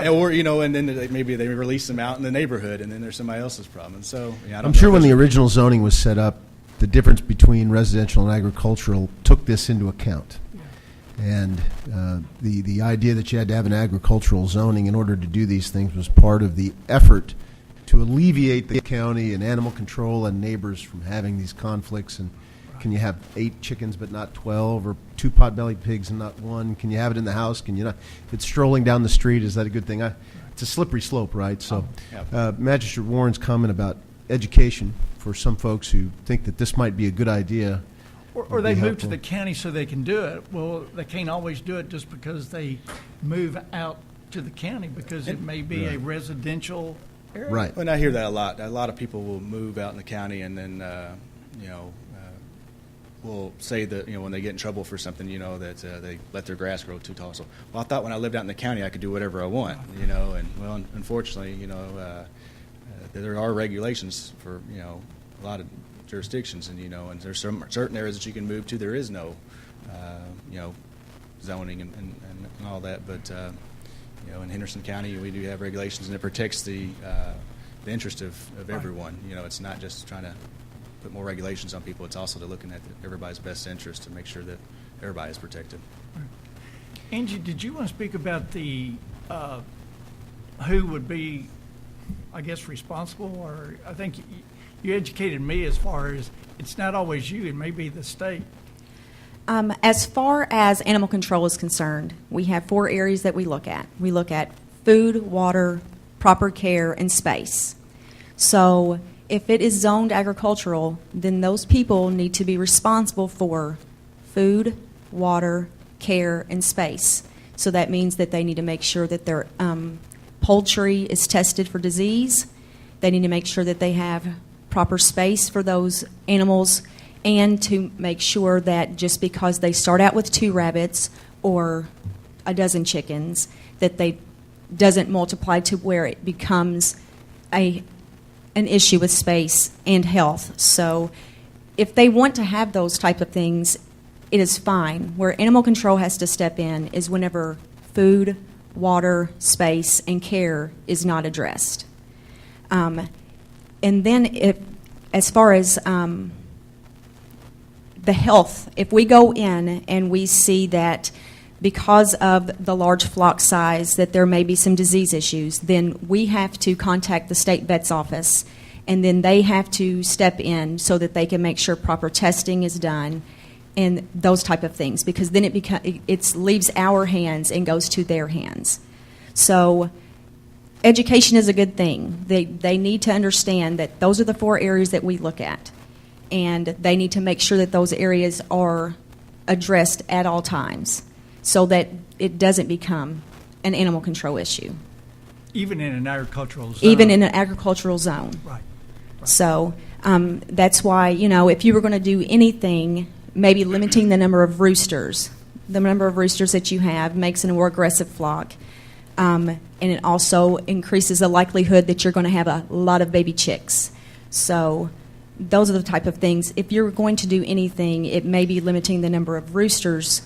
Or, and then maybe they release them out in the neighborhood, and then there's somebody else's problem. And so, I'm sure when the original zoning was set up, the difference between residential and agricultural took this into account. And the idea that you had to have an agricultural zoning in order to do these things was part of the effort to alleviate the county and animal control and neighbors from having these conflicts. And can you have 8 chickens but not 12, or 2 potbelly pigs and not 1? Can you have it in the house? Can you not? If it's strolling down the street, is that a good thing? It's a slippery slope, right? So, Magistrate Warren's comment about education for some folks who think that this might be a good idea. Or they move to the county so they can do it. Well, they can't always do it just because they move out to the county, because it may be a residential area. Right. And I hear that a lot. A lot of people will move out in the county, and then, will say that, when they get in trouble for something, that they let their grass grow too tall. So, I thought when I lived out in the county I could do whatever I want, and, unfortunately, there are regulations for, a lot of jurisdictions, and and there's certain areas that you can move to. There is no, zoning and all that. But in Henderson County, we do have regulations, and it protects the interest of everyone. It's not just trying to put more regulations on people. It's also looking at everybody's best interest to make sure that everybody is protected. Angie, did you want to speak about the who would be, I guess, responsible? Or I think you educated me as far as it's not always you, it may be the state. As far as animal control is concerned, we have 4 areas that we look at. We look at food, water, proper care, and space. So if it is zoned agricultural, then those people need to be responsible for food, water, care, and space. So that means that they need to make sure that their poultry is tested for disease. They need to make sure that they have proper space for those animals, and to make sure that just because they start out with 2 rabbits or a dozen chickens, that they doesn't multiply to where it becomes an issue with space and health. So if they want to have those type of things, it is fine. Where animal control has to step in is whenever food, water, space, and care is not addressed. And then as far as the health, if we go in and we see that because of the large flock size that there may be some disease issues, then we have to contact the state vet's office, and then they have to step in so that they can make sure proper testing is done and those type of things, because then it leaves our hands and goes to their hands. So education is a good thing. They need to understand that those are the 4 areas that we look at, and they need to make sure that those areas are addressed at all times so that it doesn't become an animal control issue. Even in an agricultural zone. Even in an agricultural zone. Right. So that's why, if you were going to do anything, maybe limiting the number of roosters. The number of roosters that you have makes a more aggressive flock. And it also increases the likelihood that you're going to have a lot of baby chicks. So those are the type of things. If you're going to do anything, it may be limiting the number of roosters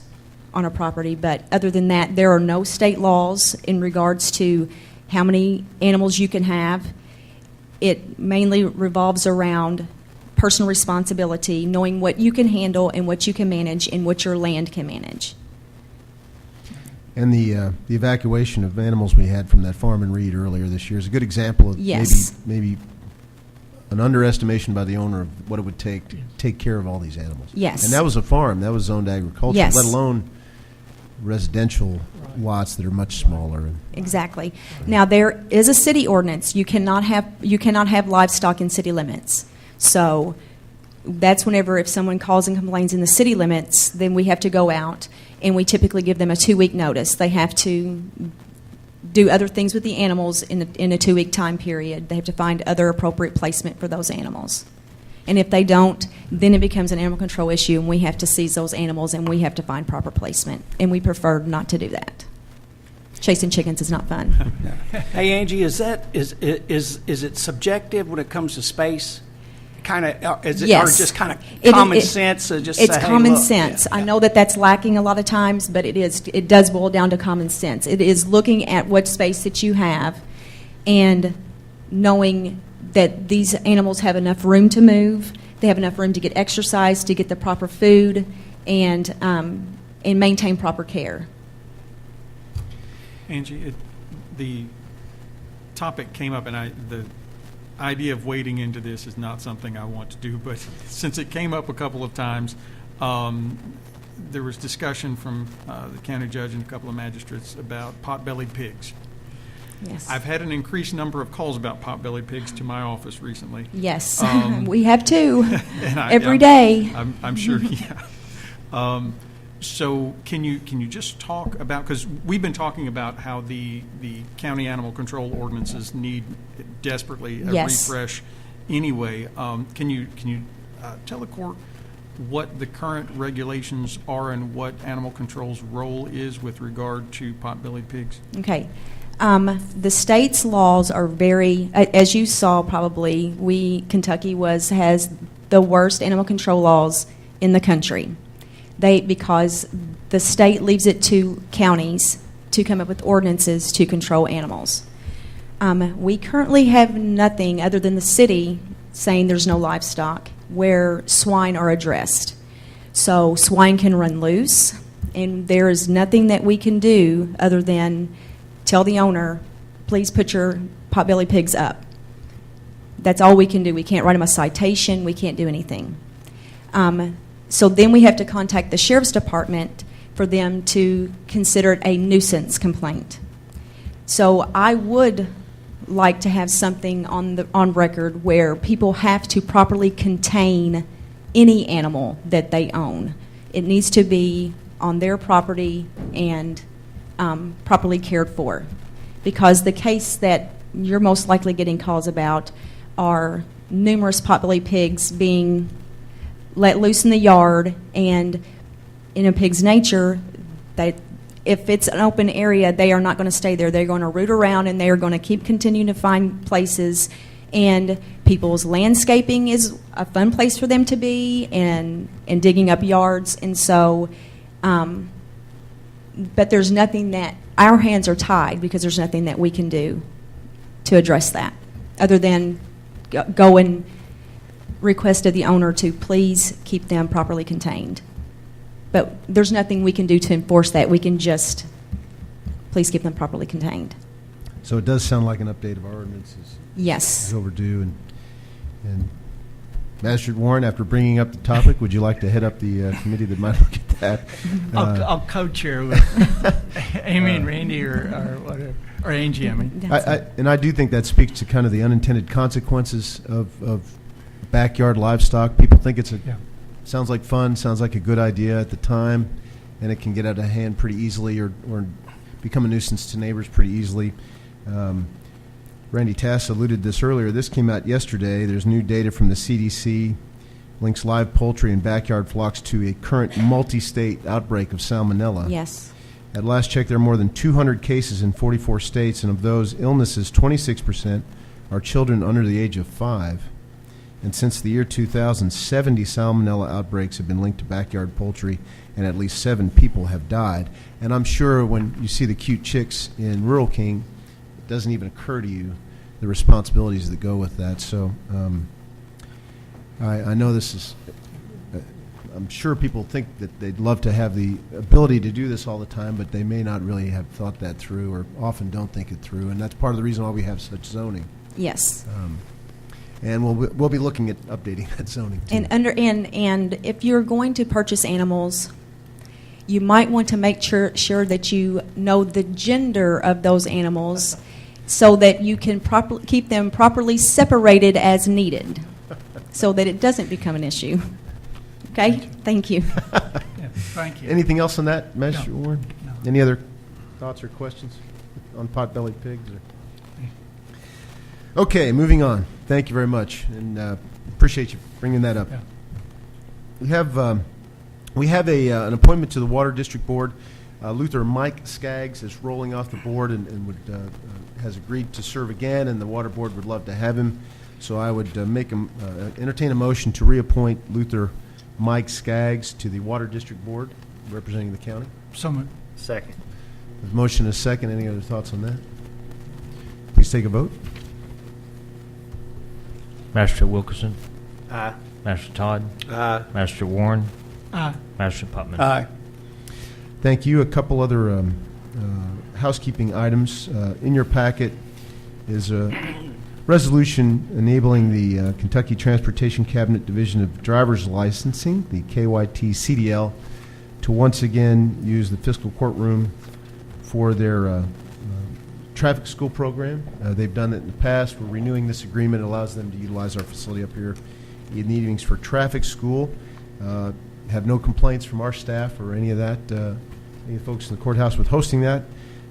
on a property. But other than that, there are no state laws in regards to how many animals you can have. It mainly revolves around personal responsibility, knowing what you can handle and what you can manage and what your land can manage. And the evacuation of animals we had from that farm in Reed earlier this year is a good example of Yes. maybe an underestimation by the owner of what it would take to take care of all these animals. Yes. And that was a farm. That was zoned agriculture, Yes. let alone residential lots that are much smaller. Exactly. Now, there is a city ordinance. You cannot have livestock in city limits. So that's whenever if someone calls and complains in the city limits, then we have to go out, and we typically give them a 2-week notice. They have to do other things with the animals in a 2-week time period. They have to find other appropriate placement for those animals. And if they don't, then it becomes an animal control issue, and we have to seize those animals, and we have to find proper placement. And we prefer not to do that. Chasing chickens is not fun. Hey, Angie, is it subjective when it comes to space? Kind of, is it, Yes. or just kind of common sense? Just It's say, hey, common look. sense. Yeah. I know that that's lacking a lot of times, but it does boil down to common sense. It is looking at what space that you have and knowing that these animals have enough room to move, they have enough room to get exercise, to get the proper food, and maintain proper care. Angie, the topic came up, and the idea of wading into this is not something I want to do, but since it came up a couple of times, there was discussion from the county judge and a couple of magistrates about pot-bellied pigs. Yes. I've had an increased number of calls about pot-bellied pigs to my office recently. Yes, we have too. And Every day. I'm sure, yeah. So can you just talk about, because we've been talking about how the county animal control ordinances need desperately a Yes. refresh anyway. Can you tell the court what the current regulations are and what animal control's role is with regard to pot-bellied pigs? Okay. The state's laws are very, as you saw probably, Kentucky has the worst animal control laws in the country. Because the state leaves it to counties to come up with ordinances to control animals. We currently have nothing other than the city saying there's no livestock where swine are addressed. So swine can run loose, and there is nothing that we can do other than tell the owner, please put your pot-bellied pigs up. That's all we can do. We can't write them a citation. We can't do anything. So then we have to contact the sheriff's department for them to consider it a nuisance complaint. So I would like to have something on record where people have to properly contain any animal that they own. It needs to be on their property and properly cared for. Because the case that you're most likely getting calls about are numerous pot-bellied pigs being let loose in the yard, and in a pig's nature, if it's an open area, they are not going to stay there. They're going to root around, and they are going to keep continuing to find places. And people's landscaping is a fun place for them to be, and digging up yards. And so, but there's nothing that, our hands are tied because there's nothing that we can do to address that other than go and request of the owner to please keep them properly contained. But there's nothing we can do to enforce that. We can just please keep them properly contained. So it does sound like an update of our ordinances Yes. is overdue. And Magistrate Warren, after bringing up the topic, would you like to head up the committee that might look at that? I'll co-chair with Amy and Randy or whatever, or Angie, I mean. I do think that speaks to kind of the unintended consequences of backyard livestock. People think sounds like fun, sounds like a good idea at the time, and it can get out of hand pretty easily or become a nuisance to neighbors pretty easily. Randy Tass alluded to this earlier. This came out yesterday. There's new data from the CDC, links live poultry and backyard flocks to a current multi-state outbreak of salmonella. Yes. At last check, there are more than 200 cases in 44 states, and of those illnesses, 26% are children under the age of 5. And since the year 2000, 70 salmonella outbreaks have been linked to backyard poultry, and at least 7 people have died. And I'm sure when you see the cute chicks in Rural King, it doesn't even occur to you the responsibilities that go with that. So I know this is, I'm sure people think that they'd love to have the ability to do this all the time, but they may not really have thought that through, or often don't think it through. And that's part of the reason why we have such zoning. Yes. And we'll be looking at updating that zoning too. And if you're going to purchase animals, you might want to make sure that you know the gender of those animals, so that you can keep them properly separated as needed, so that it doesn't become an issue. Okay? Thank you. Yeah, thank you. Anything else on that, Magistrate Warren? No. Any other thoughts or questions on pot-bellied pigs? Okay, moving on. Thank you very much, and appreciate you bringing that up. Yeah. We have an appointment to the Water District Board. Luther Mike Skaggs is rolling off the board and has agreed to serve again, and the Water Board would love to have him. So I would entertain a motion to reappoint Luther Mike Skaggs to the Water District Board, representing the county. So moved. Second. There's a motion and a second. Any other thoughts on that? Please take a vote. Magistrate Wilkerson. Aye. Magistrate Todd. Aye. Magistrate Warren. Aye. Magistrate Putman. Aye. Thank you. A couple other housekeeping items. In your packet is a resolution enabling the Kentucky Transportation Cabinet Division of Driver's Licensing, the KYT CDL, to once again use the fiscal courtroom for their traffic school program. They've done it in the past. We're renewing this agreement. It allows them to utilize our facility up here in the evenings for traffic school. Have no complaints from our staff or any of that, any folks in the courthouse with hosting that.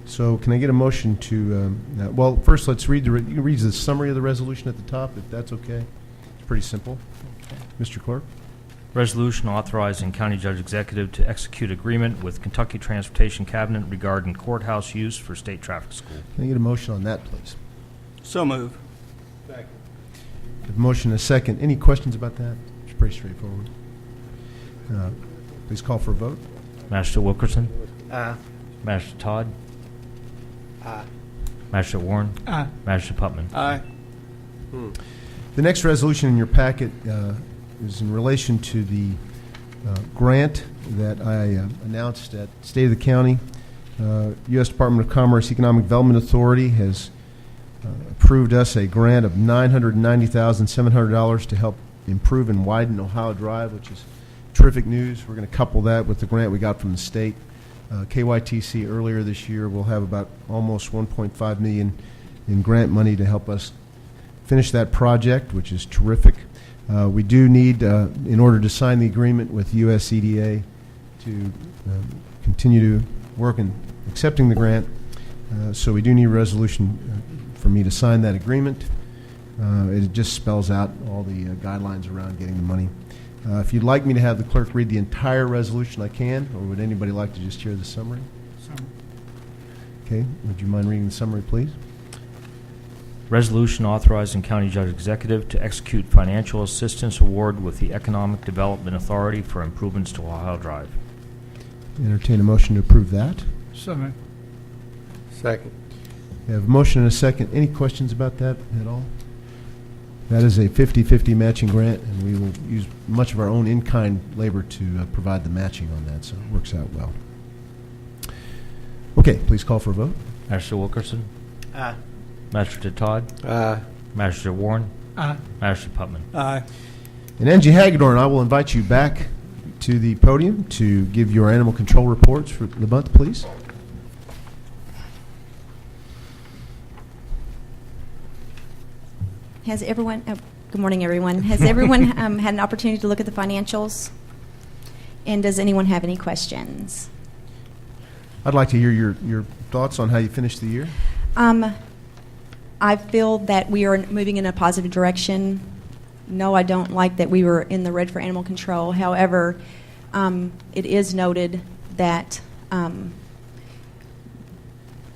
So can I get a motion to, well, first let's read the summary of the resolution at the top, if that's okay. It's pretty simple. Mr. Clerk? Resolution authorizing County Judge Executive to execute agreement with Kentucky Transportation Cabinet regarding courthouse use for state traffic school. Can I get a motion on that, please? So move. A motion and a second. Any questions about that? It's pretty straightforward. Please call for a vote. Magistrate Wilkerson. Aye. Magistrate Todd. Aye. Magistrate Warren. Aye. Magistrate Putman. Aye. The next resolution in your packet is in relation to the grant that I announced at State of the County. U.S. Department of Commerce Economic Development Authority has approved us a grant of $990,700 to help improve and widen Ohio Drive, which is terrific news. We're going to couple that with the grant we got from the state. KYTC earlier this year will have about almost $1.5 million in grant money to help us finish that project, which is terrific. We do need, in order to sign the agreement with USEDA, to continue to work in accepting the grant. So we do need a resolution for me to sign that agreement. It just spells out all the guidelines around getting the money. If you'd like me to have the clerk read the entire resolution, I can, or would anybody like to just hear the summary? Okay, would you mind reading the summary, please? Resolution authorizing county judge executive to execute financial assistance award with the Economic Development Authority for improvements to Ohio Drive. Entertain a motion to approve that. So moved. Second. We have a motion and a second. Any questions about that at all? That is a 50-50 matching grant, and we will use much of our own in-kind labor to provide the matching on that, so it works out well. Okay, please call for a vote. Magistrate Wilkerson. Aye. Magistrate Todd. Aye. Magistrate Warren. Aye. Magistrate Putman. Aye. And Angie Hagedorn, I will invite you back to the podium to give your animal control reports for the month, please. Has everyone, good morning, everyone. Has everyone had an opportunity to look at the financials? And does anyone have any questions? I'd like to hear your thoughts on how you finished the year. I feel that we are moving in a positive direction. No, I don't like that we were in the red for animal control. However, it is noted that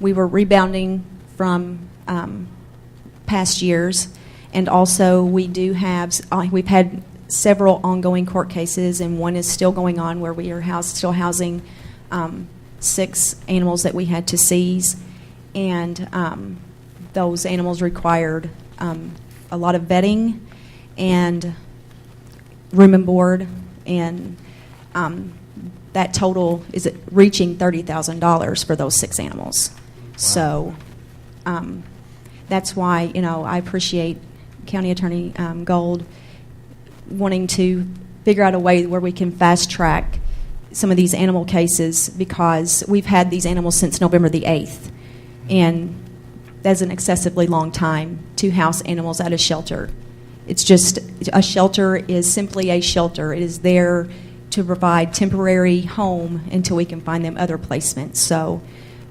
we were rebounding from past years. And also, we do have, we've had several ongoing court cases, and one is still going on where we are still housing 6 animals that we had to seize. And those animals required a lot of vetting and room and board, and that total is reaching $30,000 for those 6 animals. Wow. So that's why, I appreciate County Attorney Gold wanting to figure out a way where we can fast track some of these animal cases, because we've had these animals since November the 8th, and that's an excessively long time to house animals at a shelter. It's just, a shelter is simply a shelter. It is there to provide temporary home until we can find them other placements. So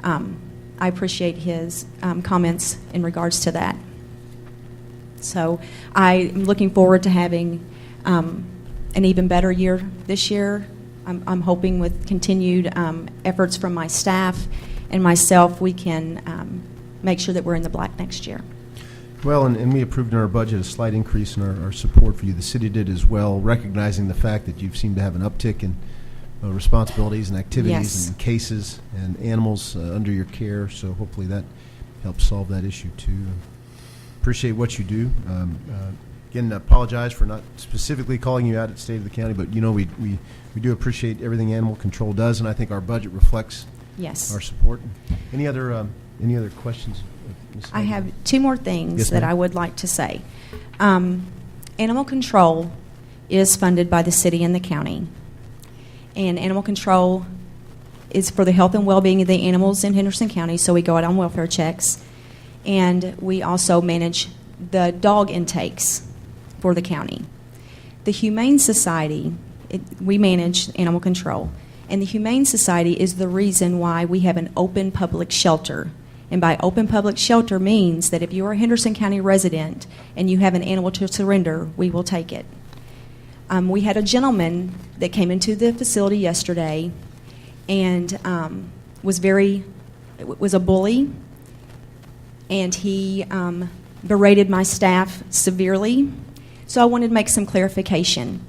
I appreciate his comments in regards to that. So I'm looking forward to having an even better year this year. I'm hoping with continued efforts from my staff and myself, we can make sure that we're in the black next year. Well, and we approved in our budget a slight increase in our support for you. The city did as well, recognizing the fact that you seem to have an uptick in responsibilities and activities Yes. and cases and animals under your care. So hopefully that helps solve that issue too. Appreciate what you do. Again, apologize for not specifically calling you out at State of the County, but we do appreciate everything animal control does, and I think our budget reflects Yes. our support. Any other questions? Ms. I Hagedorn? have 2 more things Yes, that ma'am. I would like to say. Animal control is funded by the city and the county. And animal control is for the health and well-being of the animals in Henderson County, so we go out on welfare checks. And we also manage the dog intakes for the county. The Humane Society, we manage animal control. And the Humane Society is the reason why we have an open public shelter. And by open public shelter means that if you are a Henderson County resident and you have an animal to surrender, we will take it. We had a gentleman that came into the facility yesterday and was a bully, and he berated my staff severely. So I wanted to make some clarification.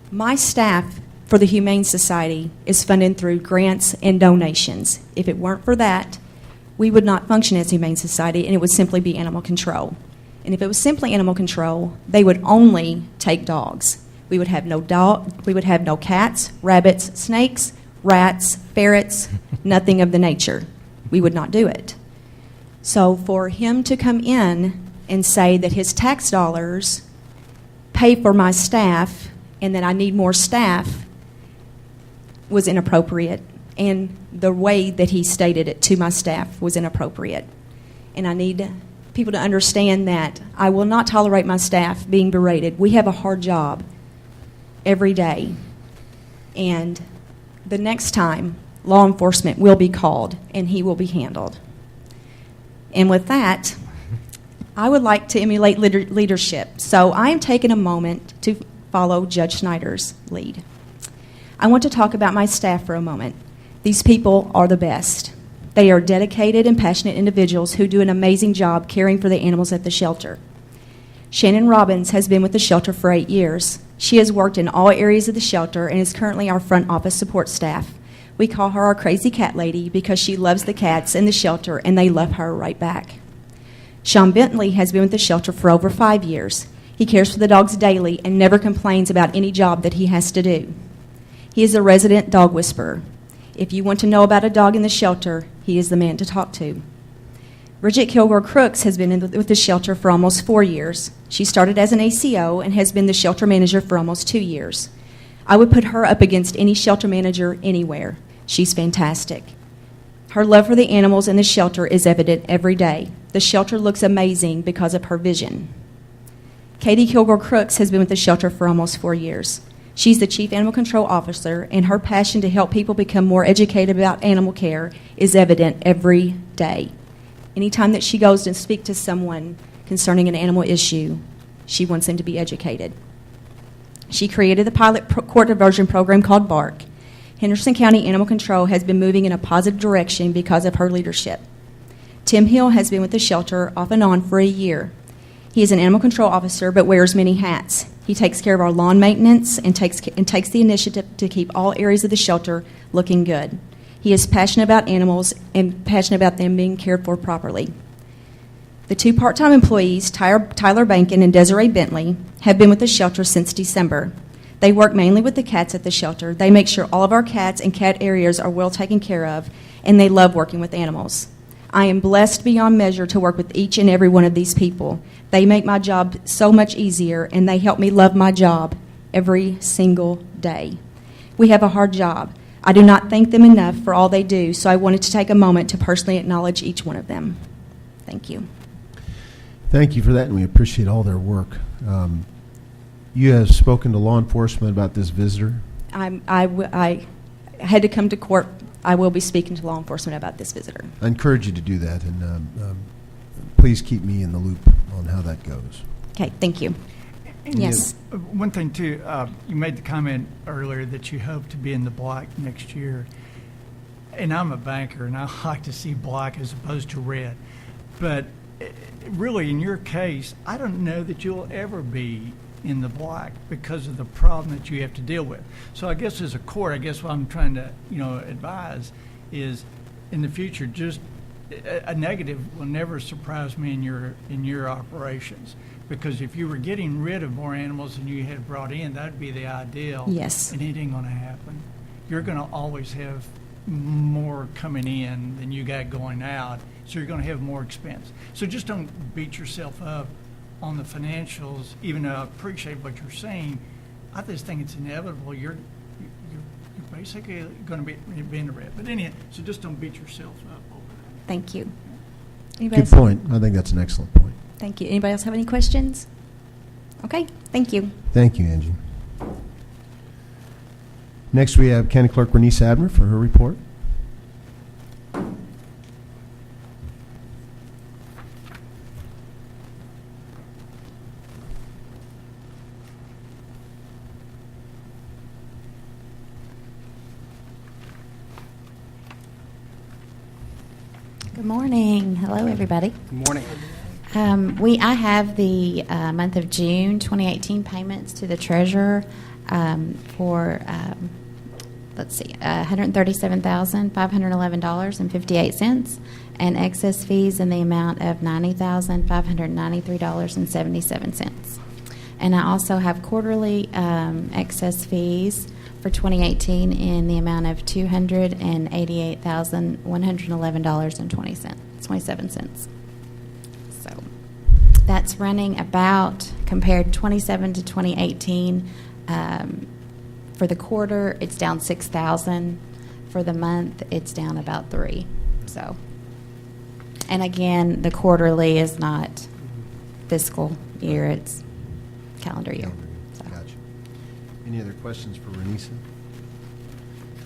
My staff for the Humane Society is funded through grants and donations. If it weren't for that, we would not function as Humane Society, and it would simply be animal control. And if it was simply animal control, they would only take dogs. We would have no cats, rabbits, snakes, rats, ferrets, nothing of the nature. We would not do it. So for him to come in and say that his tax dollars pay for my staff and that I need more staff was inappropriate. And the way that he stated it to my staff was inappropriate. And I need people to understand that I will not tolerate my staff being berated. We have a hard job every day. And the next time, law enforcement will be called and he will be handled. And with that, I would like to emulate leadership. So I am taking a moment to follow Judge Snyder's lead. I want to talk about my staff for a moment. These people are the best. They are dedicated and passionate individuals who do an amazing job caring for the animals at the shelter. Shannon Robbins has been with the shelter for 8 years. She has worked in all areas of the shelter and is currently our front office support staff. We call her our crazy cat lady because she loves the cats in the shelter and they love her right back. Sean Bentley has been with the shelter for over 5 years. He cares for the dogs daily and never complains about any job that he has to do. He is a resident dog whisperer. If you want to know about a dog in the shelter, he is the man to talk to. Bridget Kilgore Crooks has been with the shelter for almost 4 years. She started as an ACO and has been the shelter manager for almost 2 years. I would put her up against any shelter manager anywhere. She's fantastic. Her love for the animals in the shelter is evident every day. The shelter looks amazing because of her vision. Katie Kilgore Crooks has been with the shelter for almost 4 years. She's the Chief Animal Control Officer, and her passion to help people become more educated about animal care is evident every day. Anytime that she goes to speak to someone concerning an animal issue, she wants them to be educated. She created the pilot court diversion program called BARK. Henderson County Animal Control has been moving in a positive direction because of her leadership. Tim Hill has been with the shelter off and on for a year. He is an animal control officer but wears many hats. He takes care of our lawn maintenance and takes the initiative to keep all areas of the shelter looking good. He is passionate about animals and passionate about them being cared for properly. The 2 part-time employees, Tyler Bankin and Desiree Bentley, have been with the shelter since December. They work mainly with the cats at the shelter. They make sure all of our cats and cat areas are well taken care of, and they love working with animals. I am blessed beyond measure to work with each and every one of these people. They make my job so much easier, and they help me love my job every single day. We have a hard job. I do not thank them enough for all they do, so I wanted to take a moment to personally acknowledge each one of them. Thank you. Thank you for that, and we appreciate all their work. You have spoken to law enforcement about this visitor? I had to come to court. I will be speaking to law enforcement about this visitor. I encourage you to do that, and please keep me in the loop on how that goes. Okay, thank you. Yes. One thing, too, you made the comment earlier that you hope to be in the black next year. And I'm a banker, and I like to see black as opposed to red. But really, in your case, I don't know that you'll ever be in the black because of the problem that you have to deal with. So I guess as a court, I guess what I'm trying to, advise is in the future, just a negative will never surprise me in your operations. Because if you were getting rid of more animals than you had brought in, that'd be the ideal. Yes. And it ain't going to happen. You're going to always have more coming in than you got going out, so you're going to have more expense. So just don't beat yourself up on the financials, even though I appreciate what you're saying. I just think it's inevitable. You're basically going to be in the red. But anyhow, so just don't beat yourself up over that. Thank you. Good point. I think that's an excellent point. Thank you. Anybody else have any questions? Okay, thank you. Thank you, Angie. Next, we have County Clerk Renise Abner for her report. Good morning. Hello, everybody. Good morning. I have the month of June 2018 payments to the treasurer for, $137,511.58 and excess fees in the amount of $90,593.77. And I also have quarterly excess fees for 2018 in the amount of $288,111.27. So that's running about, compared 27 to 2018, for the quarter it's down $6,000. For the month it's down about $3,000. So, and again, the quarterly is not fiscal year; it's calendar year. So. Gotcha. Any other questions for Renisa?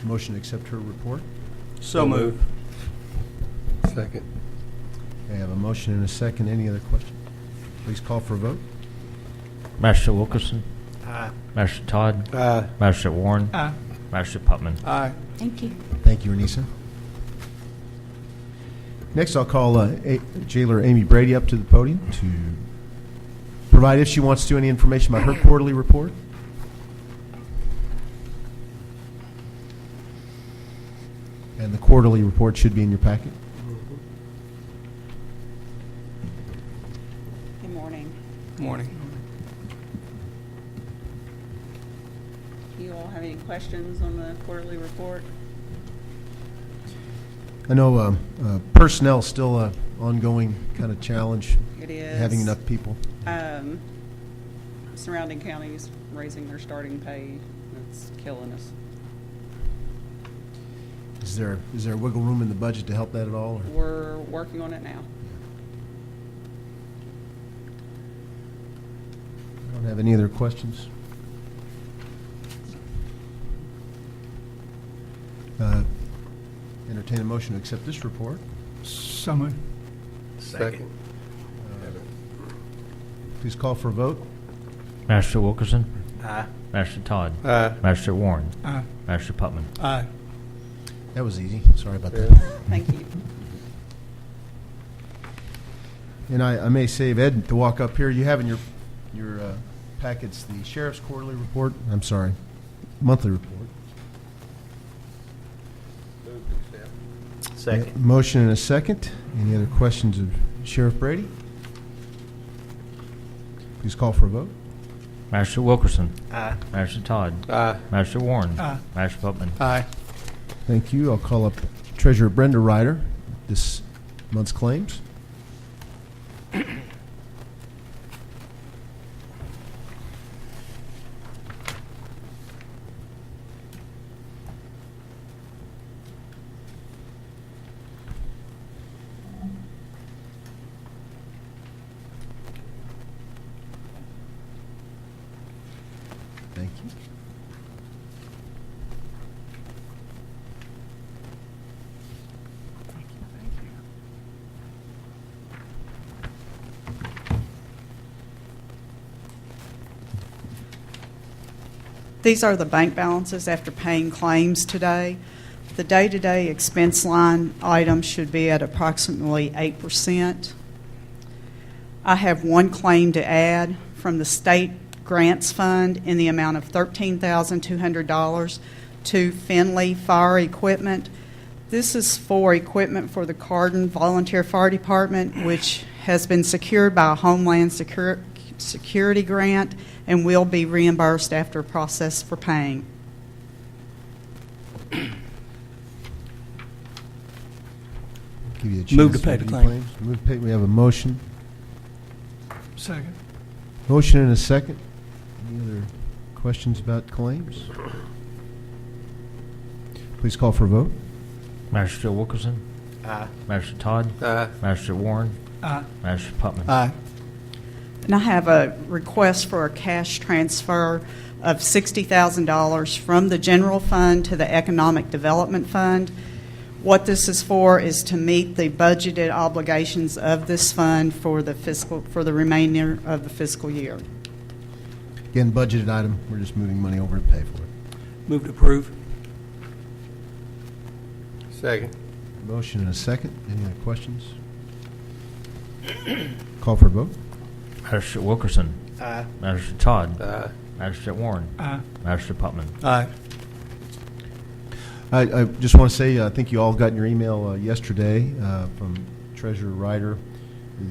Motion to accept her report? So moved. Second. I have a motion and a second. Any other questions? Please call for a vote. Magistrate Wilkerson. Aye. Magistrate Todd. Aye. Magistrate Warren. Aye. Magistrate Putman. Aye. Thank you. Thank you, Renisa. Next, I'll call Jailer Amy Brady up to the podium to provide, if she wants to, any information about her quarterly report. And the quarterly report should be in your packet. Good morning. Morning. Do you all have any questions on the quarterly report? I know personnel is still an ongoing kind of challenge. It is. Having enough people. Surrounding counties raising their starting pay, that's killing us. Is there wiggle room in the budget to help that at all? Or? We're working on it now. I don't have any other questions. Entertain a motion to accept this report. So moved. Second. Please call for a vote. Magistrate Wilkerson. Aye. Magistrate Todd. Aye. Magistrate Warren. Aye. Magistrate Putman. Aye. That was easy. Sorry about Yeah. that. Thank you. And I may save Ed to walk up here. You have in your packets the sheriff's quarterly report. I'm sorry, monthly report. Second. Motion and a second. Any other questions of Sheriff Brady? Please call for a vote. Magistrate Wilkerson. Aye. Magistrate Todd. Aye. Magistrate Warren. Aye. Magistrate Putman. Aye. Thank you. I'll call up Treasurer Brenda Ryder, this month's claims. Thank you. These are the bank balances after paying claims today. The day-to-day expense line items should be at approximately 8%. I have one claim to add from the state grants fund in the amount of $13,200 to Finley Fire Equipment. This is for equipment for the Cardin Volunteer Fire Department, which has been secured by a Homeland Security grant and will be reimbursed after a process for paying. Give you a chance Move to pay the review claim. claims. Move to pay. We have a motion. Second. Motion and a second. Any other questions about claims? Please call for a vote. Magistrate Wilkerson. Aye. Magistrate Todd. Aye. Magistrate Warren. Aye. Magistrate Putman. Aye. And I have a request for a cash transfer of $60,000 from the general fund to the Economic Development Fund. What this is for is to meet the budgeted obligations of this fund for the remainder of the fiscal year. Again, budgeted item. We're just moving money over to pay for it. Move to approve. Second. Motion and a second. Any other questions? Call for a vote. Magistrate Wilkerson. Aye. Magistrate Todd. Aye. Magistrate Warren. Aye. Magistrate Putman. Aye. I just want to say, I think you all got in your email yesterday from Treasurer Ryder,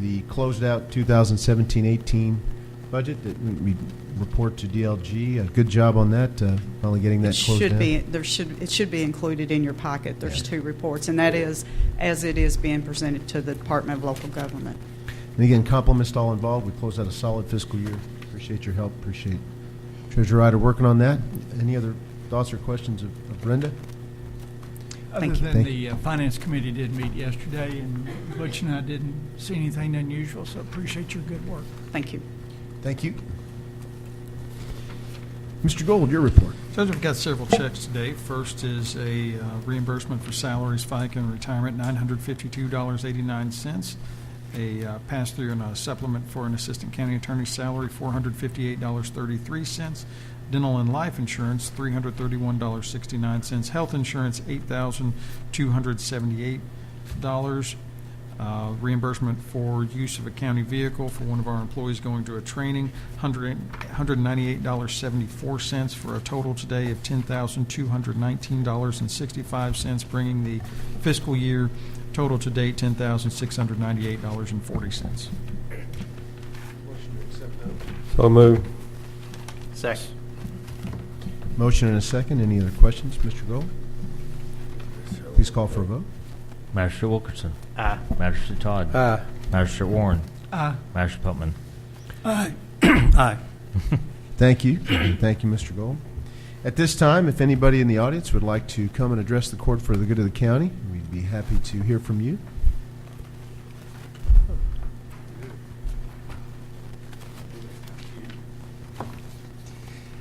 the closed out 2017-18 budget that we report to DLG. A good job on that, finally getting that closed out. It should be included in your packet. There's two reports, and that is as it is being presented to the Department of Local Government. And again, compliments to all involved. We closed out a solid fiscal year. Appreciate your help. Appreciate Treasurer Ryder working on that. Any other thoughts or questions of Brenda? Other Thank you. than the Finance Committee did meet yesterday, and Butch and I didn't see anything unusual, so appreciate your good work. Thank you. Thank you. Mr. Gold, your report. Judge, we've got several checks today. First is a reimbursement for salaries, FICA, and retirement, $952.89. A pass-through and a supplement for an assistant county attorney's salary, $458.33. Dental and life insurance, $331.69. Health insurance, $8,278. Reimbursement for use of a county vehicle for one of our employees going to a training, $198.74 for a total today of $10,219.65, bringing the fiscal year total to date $10,698.40. So moved. Second. Motion and a second. Any other questions? Mr. Gold? Please call for a vote. Magistrate Wilkerson. Aye. Magistrate Todd. Aye. Magistrate Warren. Aye. Magistrate Putman. Aye. Aye. Thank you. Thank you, Mr. Gold. At this time, if anybody in the audience would like to come and address the court for the good of the county, we'd be happy to hear from you.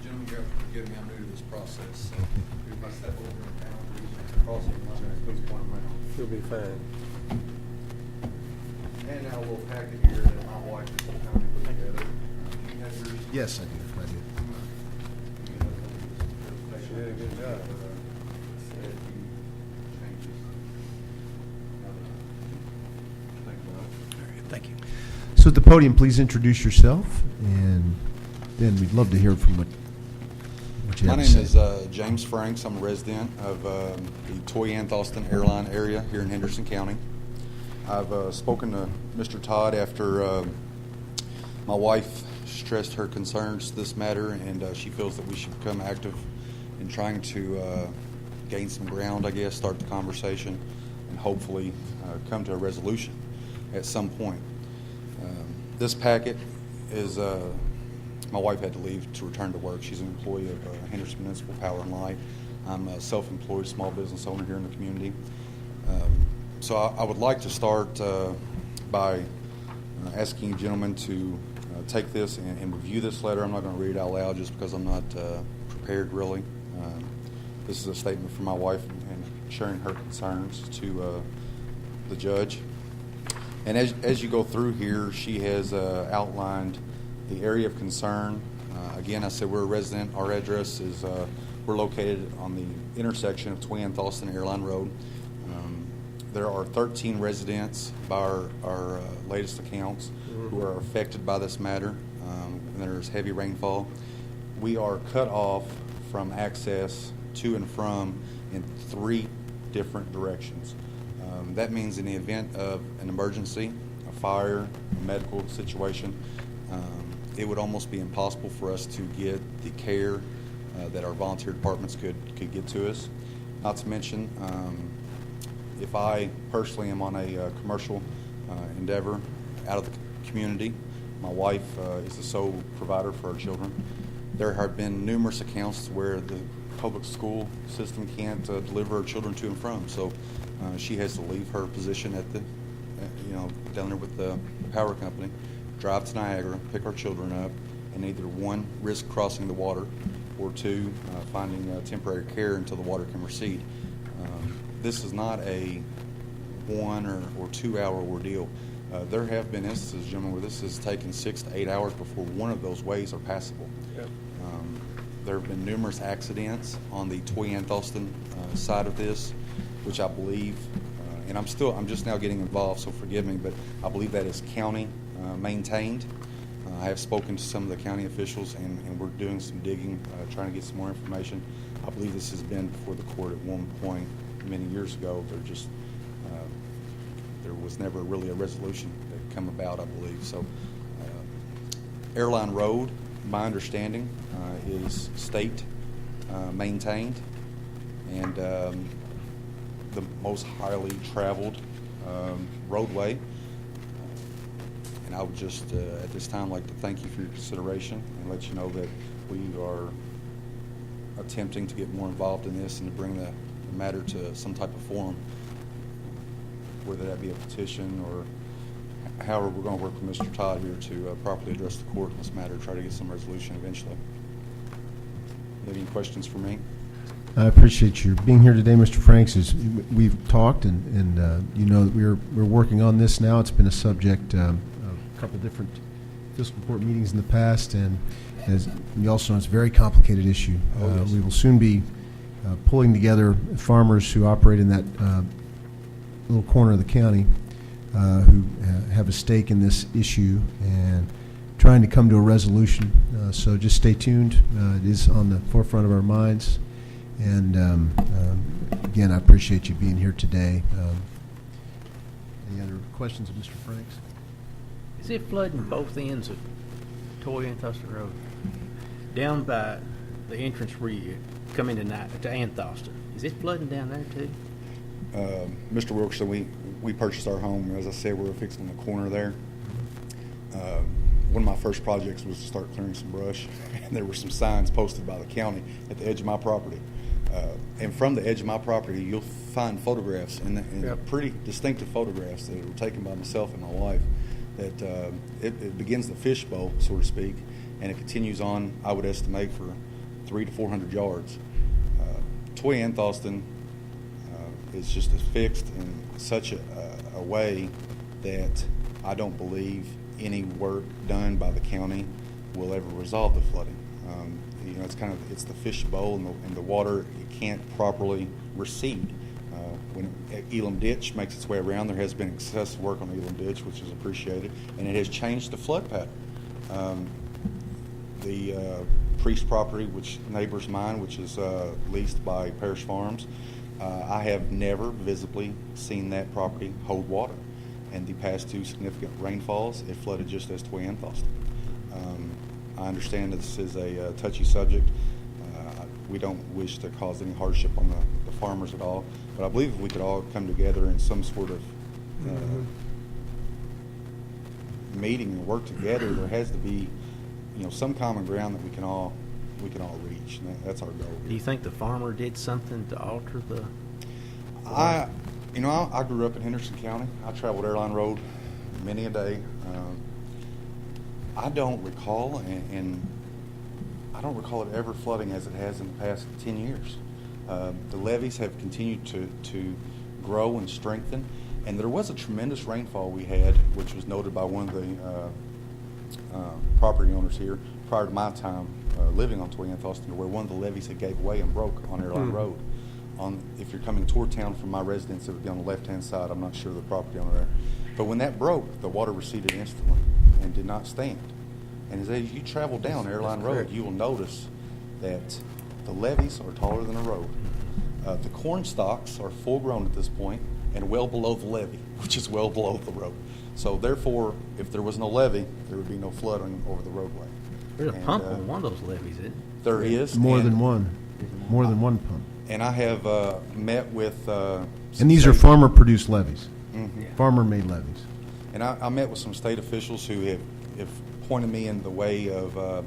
Gentlemen, you have to forgive me, I'm new to this process. So if I step over and down, cross the line, please point them out. You'll be fine. And now a little packet here that my wife has kindly put together. You have yours? Yes, I do. She did a good job. Thank you. So at the podium, please introduce yourself, and then we'd love to hear from what you My have name to say. is James Franks. I'm a resident of the Toy-Ann-Thoston airline area here in Henderson County. I've spoken to Mr. Todd after my wife stressed her concerns to this matter, and she feels that we should become active in trying to gain some ground, I guess, start the conversation, and hopefully come to a resolution at some point. This packet is, my wife had to leave to return to work. She's an employee of Henderson Municipal Power and Light. I'm a self-employed small business owner here in the community. So I would like to start by asking you gentlemen to take this and review this letter. I'm not going to read it out loud just because I'm not prepared really. This is a statement from my wife and sharing her concerns to the judge. And as you go through here, she has outlined the area of concern. Again, I said we're a resident. Our address is, we're located on the intersection of Toy-Ann-Thoston Airline Road. There are 13 residents by our latest accounts who are affected by this matter. And there's heavy rainfall. We are cut off from access to and from in 3 different directions. That means in the event of an emergency, a fire, a medical situation, it would almost be impossible for us to get the care that our volunteer departments could get to us. Not to mention, if I personally am on a commercial endeavor out of the community, my wife is the sole provider for our children. There have been numerous accounts where the public school system can't deliver our children to and from, so she has to leave her position at the, down there with the power company, drive to Niagara, pick our children up, and either 1, risk crossing the water, or 2, finding temporary care until the water can recede. This is not a 1 or 2 hour ordeal. There have been instances, gentlemen, where this has taken 6 to 8 hours before one of those ways are passable. Yep. There have been numerous accidents on the Toy-Ann-Thoston side of this, which I believe, and I'm just now getting involved, so forgive me, but I believe that is county maintained. I have spoken to some of the county officials, and we're doing some digging, trying to get some more information. I believe this has been before the court at one point many years ago. There was never really a resolution that come about, I believe. So, Airline Road, my understanding, is state maintained, and the most highly traveled roadway. And I would just, at this time, like to thank you for your consideration and let you know that we are attempting to get more involved in this and to bring the matter to some type of forum, whether that be a petition or however we're going to work with Mr. Todd here to properly address the court in this matter, try to get some resolution eventually. You have any questions for me? I appreciate you being here today, Mr. Franks. We've talked, and you know that we're working on this now. It's been a subject of a couple different fiscal court meetings in the past, and as you also know, it's a very complicated issue. Yes. We will soon be pulling together farmers who operate in that little corner of the county who have a stake in this issue and trying to come to a resolution. So just stay tuned. It is on the forefront of our minds. And again, I appreciate you being here today. Any other questions of Mr. Franks? Is it flooding both ends of Toy and Anthoston Road? Down by the entrance where you come into to Anthoston. Is it flooding down there too? Mr. Wilkerson, we purchased our home. As I said, we were fixing the corner there. One of my first projects was to start clearing some brush, and there were some signs posted by the county at the edge of my property. And from the edge of my property, you'll find photographs, and pretty distinctive photographs that were taken by myself and my wife, that it begins the fishbowl, so to speak, and it continues on, I would estimate, for 300 to 400 yards. Toy Anthoston is just fixed in such a way that I don't believe any work done by the county will ever resolve the flooding. It's the fish bowl, and the water, it can't properly recede. When Elam Ditch makes its way around, there has been excessive work on Elam Ditch, which is appreciated, and it has changed the flood pattern. The Priest property, which neighbors mine, which is leased by Parish Farms, I have never visibly seen that property hold water. And the past two significant rainfalls, it flooded just as Toy Anthoston. I understand this is a touchy subject. We don't wish to cause any hardship on the farmers at all, but I believe if we could all come together in some sort of meeting and work together, there has to be, some common ground that we can all reach. And that's our goal. Do you think the farmer did something to alter the? I grew up in Henderson County. I traveled Airline Road many a day. I don't recall, and I don't recall it ever flooding as it has in the past 10 years. The levees have continued to grow and strengthen, and there was a tremendous rainfall we had, which was noted by one of the property owners here prior to my time living on Toy Anthoston, where one of the levees had gave way and broke on Airline Road. If you're coming toward town from my residence, it would be on the left-hand side. I'm not sure of the property owner there. But when that broke, the water receded instantly and did not stand. And as you travel down Airline Road, you will notice that the levees are taller than a road. The corn stalks are full grown at this point and well below the levee, which is well below the road. So therefore, if there was no levee, there would be no flooding over the roadway. There's a pump on one of those levees, isn't it? There is. More than one pump. And I have met with and these are farmer-produced levees, farmer-made levees. And I met with some state officials who have pointed me in the way of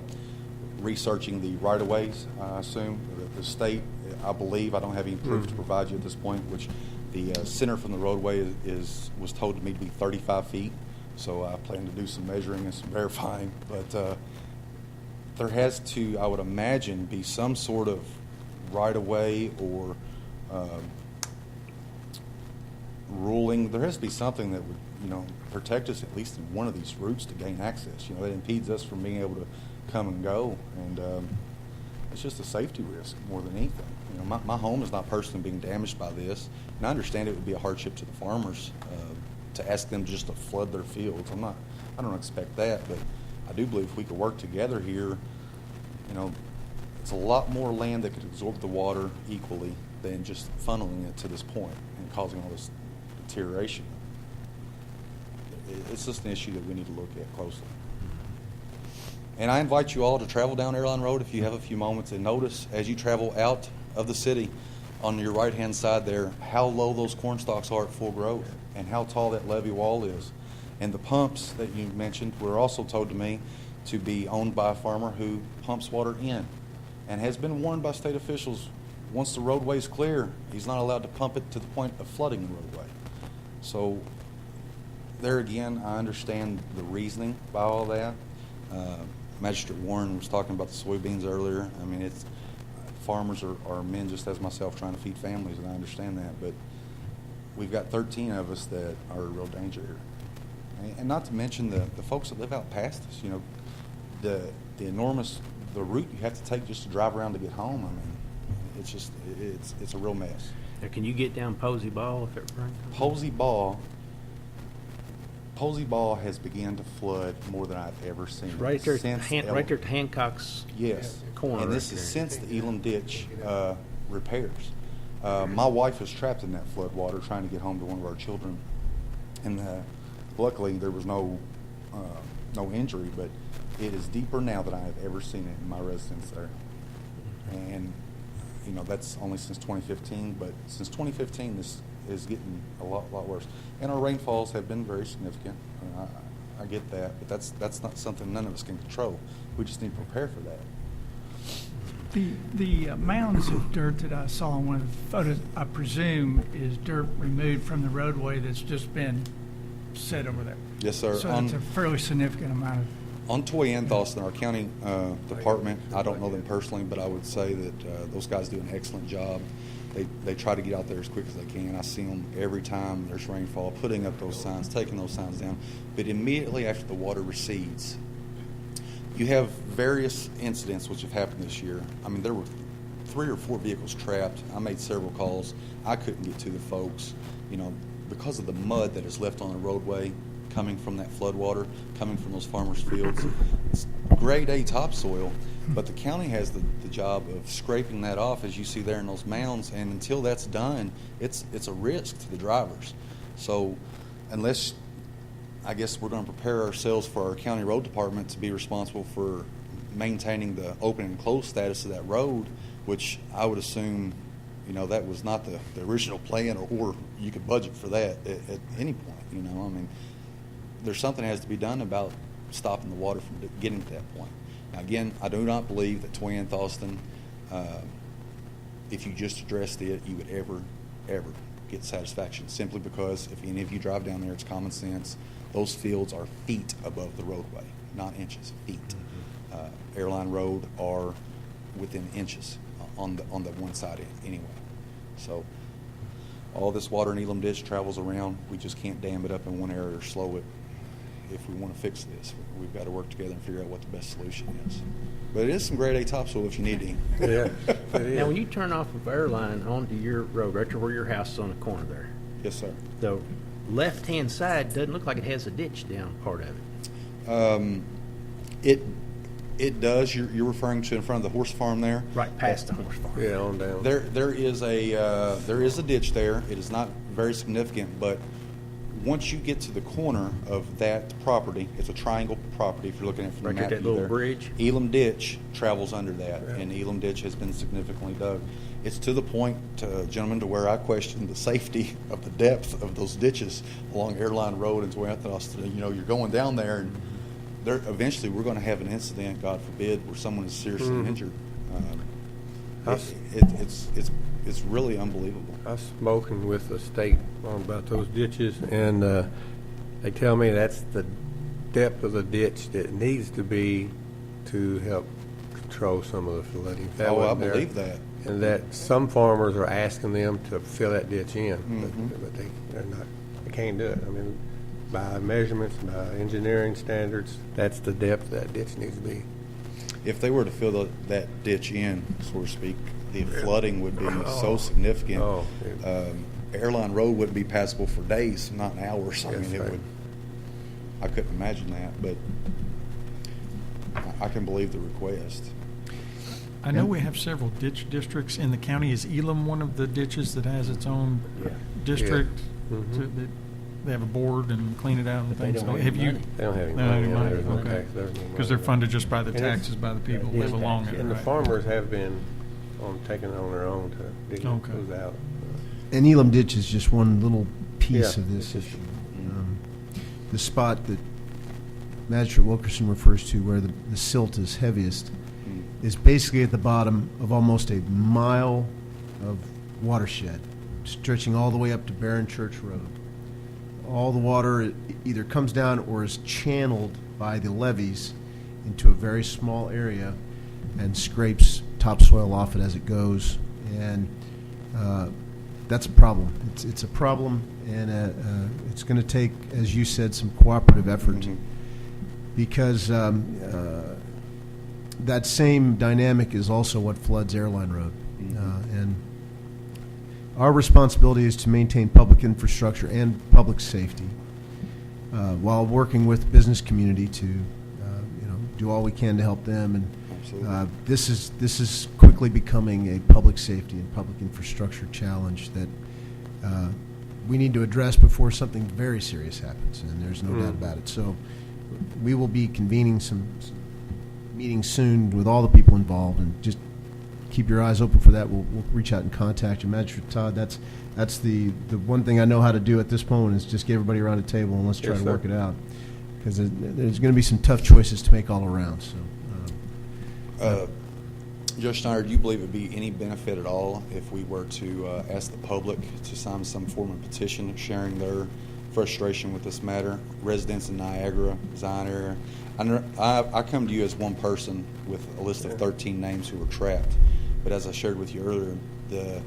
researching the right-of-ways, I assume. The state, I believe, I don't have any proof to provide you at this point, which the center from the roadway was told to me to be 35 feet. So I plan to do some measuring and some verifying. But there has to, I would imagine, be some sort of right-of-way or ruling. There has to be something that would, protect us at least in one of these routes to gain access. That impedes us from being able to come and go, and it's just a safety risk more than anything. My home is not personally being damaged by this, and I understand it would be a hardship to the farmers to ask them just to flood their fields. I don't expect that, but I do believe if we could work together here, it's a lot more land that could absorb the water equally than just funneling it to this point and causing all this deterioration. It's just an issue that we need to look at closely. And I invite you all to travel down Airline Road if you have a few moments and notice as you travel out of the city on your right-hand side there how low those corn stalks are at full growth and how tall that levee wall is. And the pumps that you mentioned were also told to me to be owned by a farmer who pumps water in and has been warned by state officials once the roadway is clear, he's not allowed to pump it to the point of flooding the roadway. So there again, I understand the reasoning by all that. Magistrate Warren was talking about the soybeans earlier. I mean, farmers are men just as myself trying to feed families, and I understand that. But we've got 13 of us that are a real danger here. And not to mention the folks that live out past us. The route you have to take just to drive around to get home. I mean, it's a real mess. Now, can you get down Posey Ball if it rains? Posey Ball, Posey Ball has begun to flood more than I've ever seen. Right there, Since right there at Hancock's Yes. corner. And this right is there. since the Elam Ditch repairs. My wife was trapped in that flood water trying to get home to one of our children. And luckily there was no injury, but it is deeper now than I have ever seen it in my residence there. And, that's only since 2015, but since 2015 this is getting a lot worse. And our rainfalls have been very significant. I get that, but that's not something none of us can control. We just need to prepare for that. The mounds of dirt that I saw in one of the photos, I presume, is dirt removed from the roadway that's just been set over there. Yes, sir. So it's a fairly significant amount of. On Toy and Thoston, our county department, I don't know them personally, but I would say that those guys do an excellent job. They try to get out there as quick as they can. I see them every time there's rainfall, putting up those signs, taking those signs down. But immediately after the water recedes, you have various incidents which have happened this year. I mean, there were 3 or 4 vehicles trapped. I made several calls. I couldn't get to the folks, because of the mud that is left on the roadway coming from that flood water, coming from those farmers' fields. It's grade A topsoil, but the county has the job of scraping that off, as you see there in those mounds, and until that's done, it's a risk to the drivers. So unless, I guess we're going to prepare ourselves for our county road department to be responsible for maintaining the open and closed status of that road, which I would assume, that was not the original plan, or you could budget for that at any point. I mean, there's something that has to be done about stopping the water from getting to that point. Now, again, I do not believe that Toy and Thoston, if you just addressed it, you would ever get satisfaction, simply because if any of you drive down there, it's common sense. Those fields are feet above the roadway, not inches, feet. Airline Road are within inches on the one side anyway. So all this water in Elam Ditch travels around. We just can't dam it up in one area or slow it. If we want to fix this, we've got to work together and figure out what the best solution is. But it is some grade A topsoil if you need any. Yeah, it is. Now, when you turn off of Airline onto your road, right to where your house is on the corner there, Yes, sir. the left-hand side doesn't look like it has a ditch down part of it. It does. You're referring to in front of the horse farm there? Right past the horse farm. Yeah, on down. There is a ditch there. It is not very significant, but once you get to the corner of that property, it's a triangle property if you're looking at it from Right the map at that view little there. bridge? Elam Ditch travels under that, Yeah. and Elam Ditch has been significantly dug. It's to the point, gentlemen, to where I question the safety of the depth of those ditches along Airline Road and to Anthony. You're going down there, and eventually we're going to have an incident, God forbid, where someone is seriously injured. It's really unbelievable. I've spoken with the state about those ditches, and they tell me that's the depth of the ditch that needs to be to help control some of the flooding. If that I wasn't there, believe that. And that some farmers are asking them to fill that ditch in, but they're not. They can't do it. I mean, by measurements, by engineering standards, that's the depth that ditch needs to be. If they were to fill that ditch in, so to speak, the flooding would be so significant. Oh, Airline Road wouldn't be passable for days, not hours. I Yes, mean, right. I couldn't imagine that, but I can believe the request. I know we have several ditch districts in the county. Is Elam one of the ditches that has its own district? Yeah. Mhm. That they have a board and clean it out and But they things? don't have Have any you? money. They don't have any They don't have money. any money, There's no okay. tax, there's no money. Because they're funded just by the And it's- taxes by the people who Yeah, live along it, And the right? farmers have been taking it on their own to dig Okay. those out. And Elam Ditch is just one little piece Yeah, of this it's just- issue. The spot that Magistrate Wilkerson refers to, where the silt is heaviest, is basically at the bottom of almost a mile of watershed, stretching all the way up to Barron Church Road. All the water either comes down or is channeled by the levees into a very small area and scrapes topsoil off it as it goes. And that's a problem. It's a problem, and it's going to take, as you said, some cooperative effort, because that same dynamic is also what floods Airline Road. And our responsibility is to maintain public infrastructure and public safety. while working with the business community to do all we can to help them. And Absolutely. this is quickly becoming a public safety and public infrastructure challenge that we need to address before something very serious happens, and there's no doubt about it. So we will be convening some meetings soon with all the people involved, and just keep your eyes open for that. We'll reach out and contact you. Magistrate Todd, that's the one thing I know how to do at this moment is just get everybody around a table and let's try Yes, to sir. work it out. Because there's going to be some tough choices to make all around. So, Judge Schneider, do you believe it would be any benefit at all if we were to ask the public to sign some form of petition sharing their frustration with this matter? Residents in Niagara, Zion area. I come to you as one person with a list of 13 names who were trapped. But as I shared with you earlier, the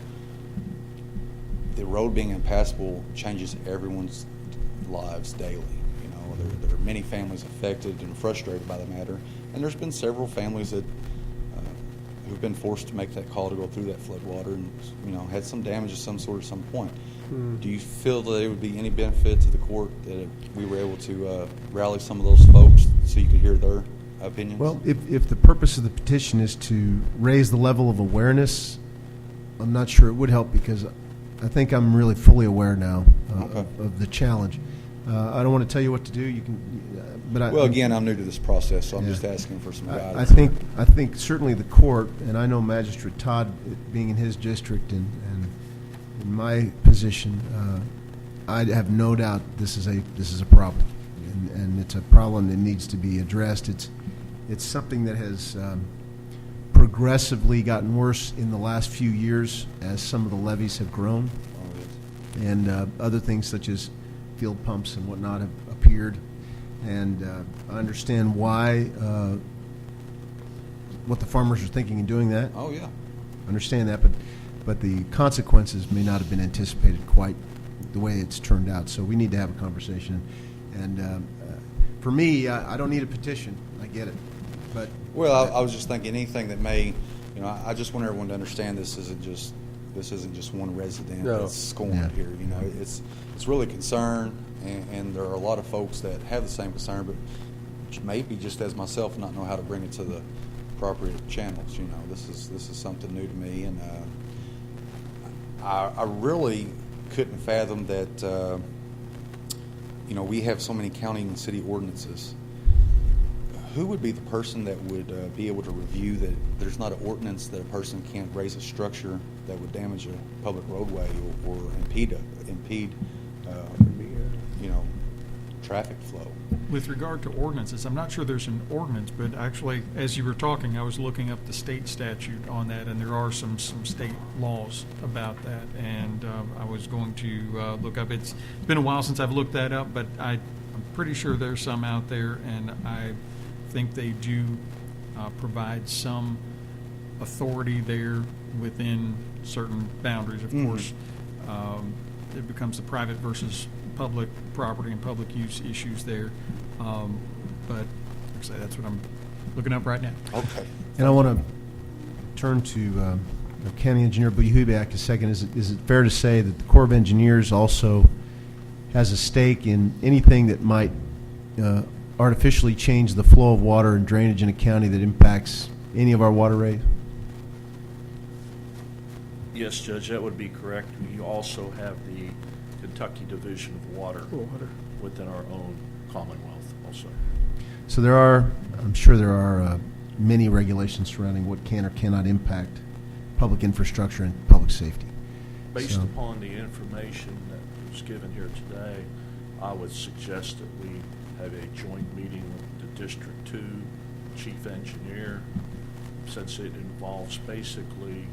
road being impassable changes everyone's lives daily. There are many families affected and frustrated by the matter, and there's been several families that who've been forced to make that call to go through that floodwater and had some damage of some sort at some point. Do you feel that it would be any benefit to the court that if we were able to rally some of those folks so you could hear their opinions? well, if the purpose of the petition is to raise the level of awareness, I'm not sure it would help because I think I'm really fully aware now of the challenge. I don't want to tell you what to do. You can, but again, I'm new to this process, so I'm Yeah. just asking for some guidance. I think certainly the court, and I know Magistrate Todd being in his district and in my position, I have no doubt this is a problem, and it's a problem that needs to be addressed. It's something that has progressively gotten worse in the last few years as some of the levees have grown, and other things such as field pumps and whatnot have appeared, and I understand why, what the farmers are thinking in doing that. Oh, yeah. I understand that, but the consequences may not have been anticipated quite the way it's turned out. So we need to have a conversation. And for me, I don't need a petition. I get it, but Well, I was just thinking anything that may, I just want everyone to understand this isn't just one resident No. that's scorned Yeah. here. It's really concern, and there are a lot of folks that have the same concern, but maybe just as myself not know how to bring it to the appropriate channels. This is something new to me, and I really couldn't fathom that. We have so many county and city ordinances. Who would be the person that would be able to review that there's not an ordinance that a person can't raise a structure that would damage a public roadway or impede traffic flow? With regard to ordinances, I'm not sure there's an ordinance, but actually, as you were talking, I was looking up the state statute on that, and there are some state laws about that, and I was going to look up. It's been a while since I've looked that up, but I'm pretty sure there's some out there, and I think they do provide some authority there within certain boundaries. Of course, it becomes the private versus public property and public use issues there. But like I say, that's what I'm looking up right now. Okay. And I want to turn to County Engineer Buhubiak a second. Is it fair to say that the Corps of Engineers also has a stake in anything that might artificially change the flow of water and drainage in a county that impacts any of our waterways? Yes, Judge, that would be correct. We also have the Kentucky Division of Water within our own Commonwealth also. So I'm sure there are many regulations surrounding what can or cannot impact public infrastructure and public safety. Based upon the information that was given here today, I would suggest that we have a joint meeting with the District 2 Chief Engineer, since it involves basically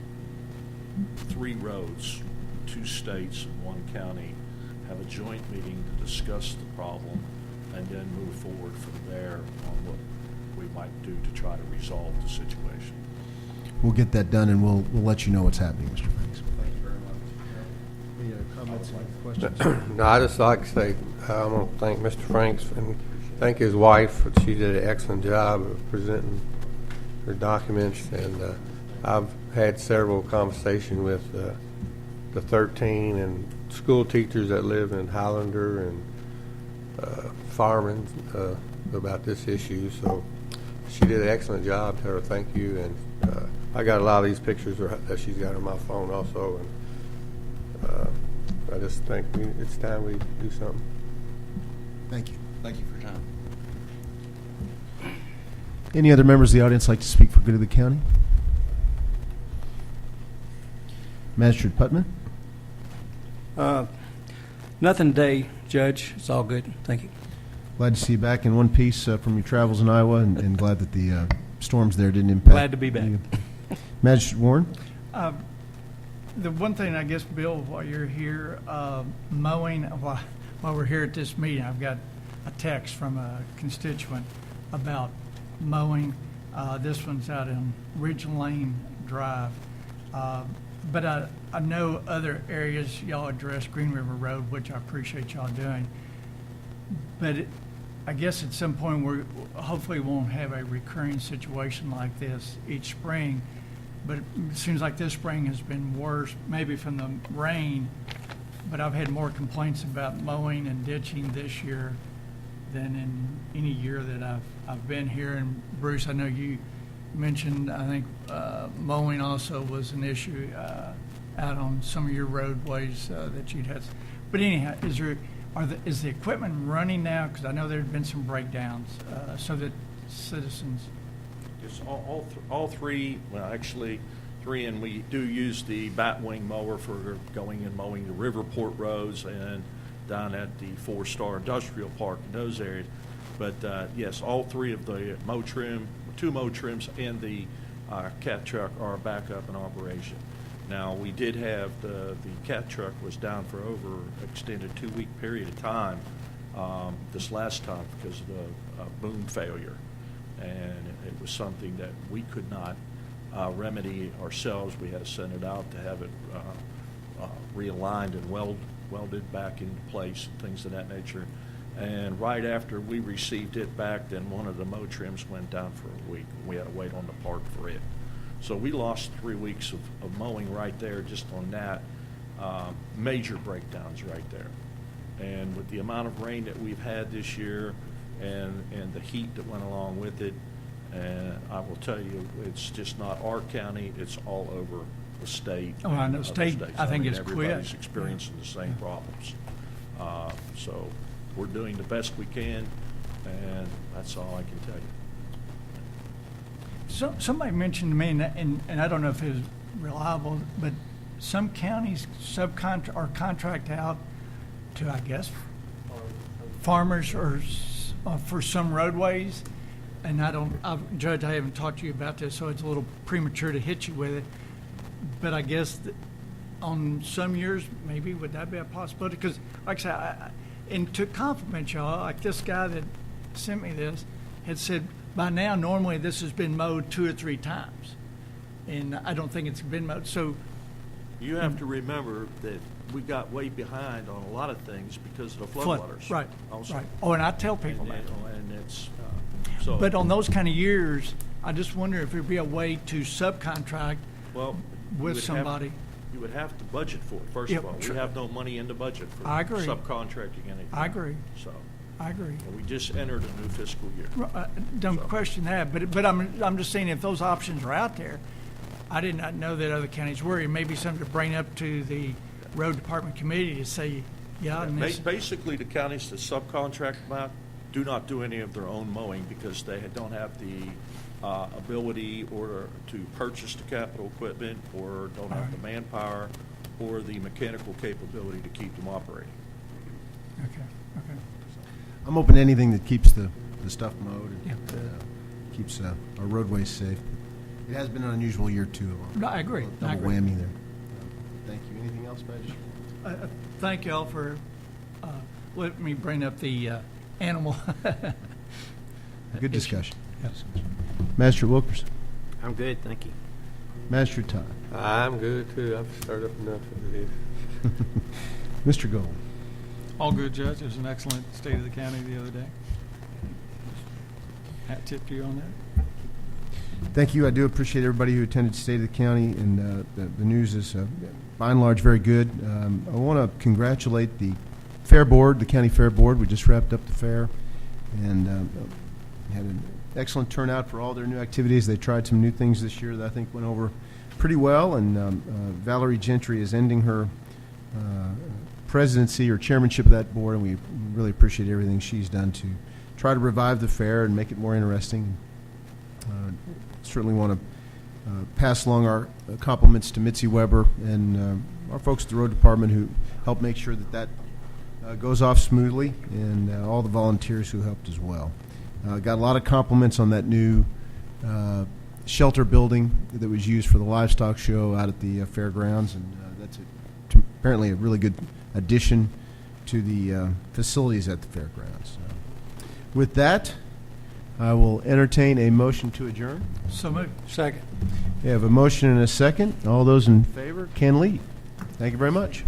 3 roads, 2 states and 1 county, have a joint meeting to discuss the problem and then move forward from there on what we might do to try to resolve the situation. We'll get that done, and we'll let you know what's happening, Mr. Franks. Thank you very much. Any comments and questions? No, I just like to say I want to thank Mr. Franks and thank his wife. She did an excellent job of presenting her documents, and I've had several conversations with the 13 and school teachers that live in Highlander firemen about this issue. So she did an excellent job. Tell her thank you. And I got a lot of these pictures that she's got on my phone also. And I just think it's time we do something. Thank you. Thank you for your time. Any other members of the audience like to speak for good of the county? Magistrate Putman? Nothing today, Judge. It's all good. Thank you. Glad to see you back in one piece from your travels in Iowa, and glad that the storms there didn't impact. Glad to be back. you. Magistrate Warren? The one thing, I guess, Bill, while you're here, mowing, while we're here at this meeting, I've got a text from a constituent about mowing. This one's out in Ridge Lane Drive. But I know other areas y'all address Green River Road, which I appreciate y'all doing. But I guess at some point we hopefully won't have a recurring situation like this each spring. But it seems like this spring has been worse, maybe from the rain. But I've had more complaints about mowing and ditching this year than in any year that I've been here. And Bruce, I know you mentioned, I think mowing also was an issue out on some of your roadways that you'd had. But anyhow, is the equipment running now? Because I know there had been some breakdowns, so that citizens. It's all three, well, actually three, and we do use the batwing mower for going and mowing the Riverport roads and down at the 4-Star Industrial Park in those areas. But yes, all three of the two mow trims and the cat truck are back up in operation. Now, we did have the cat truck was down for over extended 2-week period of time this last time because of the boom failure. And it was something that we could not remedy ourselves. We had to send it out to have it realigned and welded back into place and things of that nature. And right after we received it back, then one of the mow trims went down for a week. We had to wait on the part for it. So we lost 3 weeks of mowing right there just on that. Major breakdowns right there. And with the amount of rain that we've had this year and the heat that went along with it, and I will tell you, it's just not our county, it's all over the state. Oh, I know state, I think it's everybody's quit. experiencing the same problems. So we're doing the best we can, and that's all I can tell you. So, somebody mentioned to me, and I don't know if it was reliable, but some counties contract out to, I guess, farmers or for some roadways. And Judge, I haven't talked to you about this, so it's a little premature to hit you with it. But I guess on some years, maybe, would that be a possibility? Because, like I said, and to compliment y'all, like this guy that sent me this had said, by now, normally this has been mowed 2 or 3 times. And I don't think it's been mowed. So you have to remember that we got way behind on a lot of things because of the floodwaters. Right, also. right. Oh, and I tell people that. And it's, so. But on those kind of years, I just wonder if there'd be a way to subcontract with somebody. You would have to budget for it, first of all. We have no money in the budget for subcontracting anything. I agree. So. I agree. And we just entered a new fiscal year. Don't question that, but I'm just saying if those options are out there, I did not know that other counties were. It may be something to bring up to the road department committee to say, Basically, the counties that subcontract them out do not do any of their own mowing because they don't have the ability or to purchase the capital equipment or don't have the manpower or the mechanical capability to keep them operating. Okay. I'm open to anything that keeps the stuff mowed and keeps our roadways safe. It has been an unusual year, too. No, I agree. Double whammy there. Thank you. Anything else, Magistrate? Thank you all for letting me bring up the animal. Good discussion. Yes. Magistrate Wilkerson. I'm good, thank you. Magistrate Todd. I'm good, too. I've stirred up enough as it is. Mr. Gold. All good, Judge. It was an excellent State of the County the other day. Hat tip to you on that. Thank you. I do appreciate everybody who attended State of the County, and the news is, by and large, very good. I want to congratulate the Fair Board, the County Fair Board. We just wrapped up the fair and had an excellent turnout for all their new activities. They tried some new things this year that I think went over pretty well, and Valerie Gentry is ending her presidency or chairmanship of that board, and we really appreciate everything she's done to try to revive the fair and make it more interesting. Certainly want to pass along our compliments to Mitzi Weber and our folks at the road department who helped make sure that goes off smoothly, and all the volunteers who helped as well. Got a lot of compliments on that new shelter building that was used for the livestock show out at the fairgrounds, and that's apparently a really good addition to the facilities at the fairgrounds. With that, I will entertain a motion to adjourn. So moved. Second. We have a motion and a second. All those in favor can leave. Thank you very much.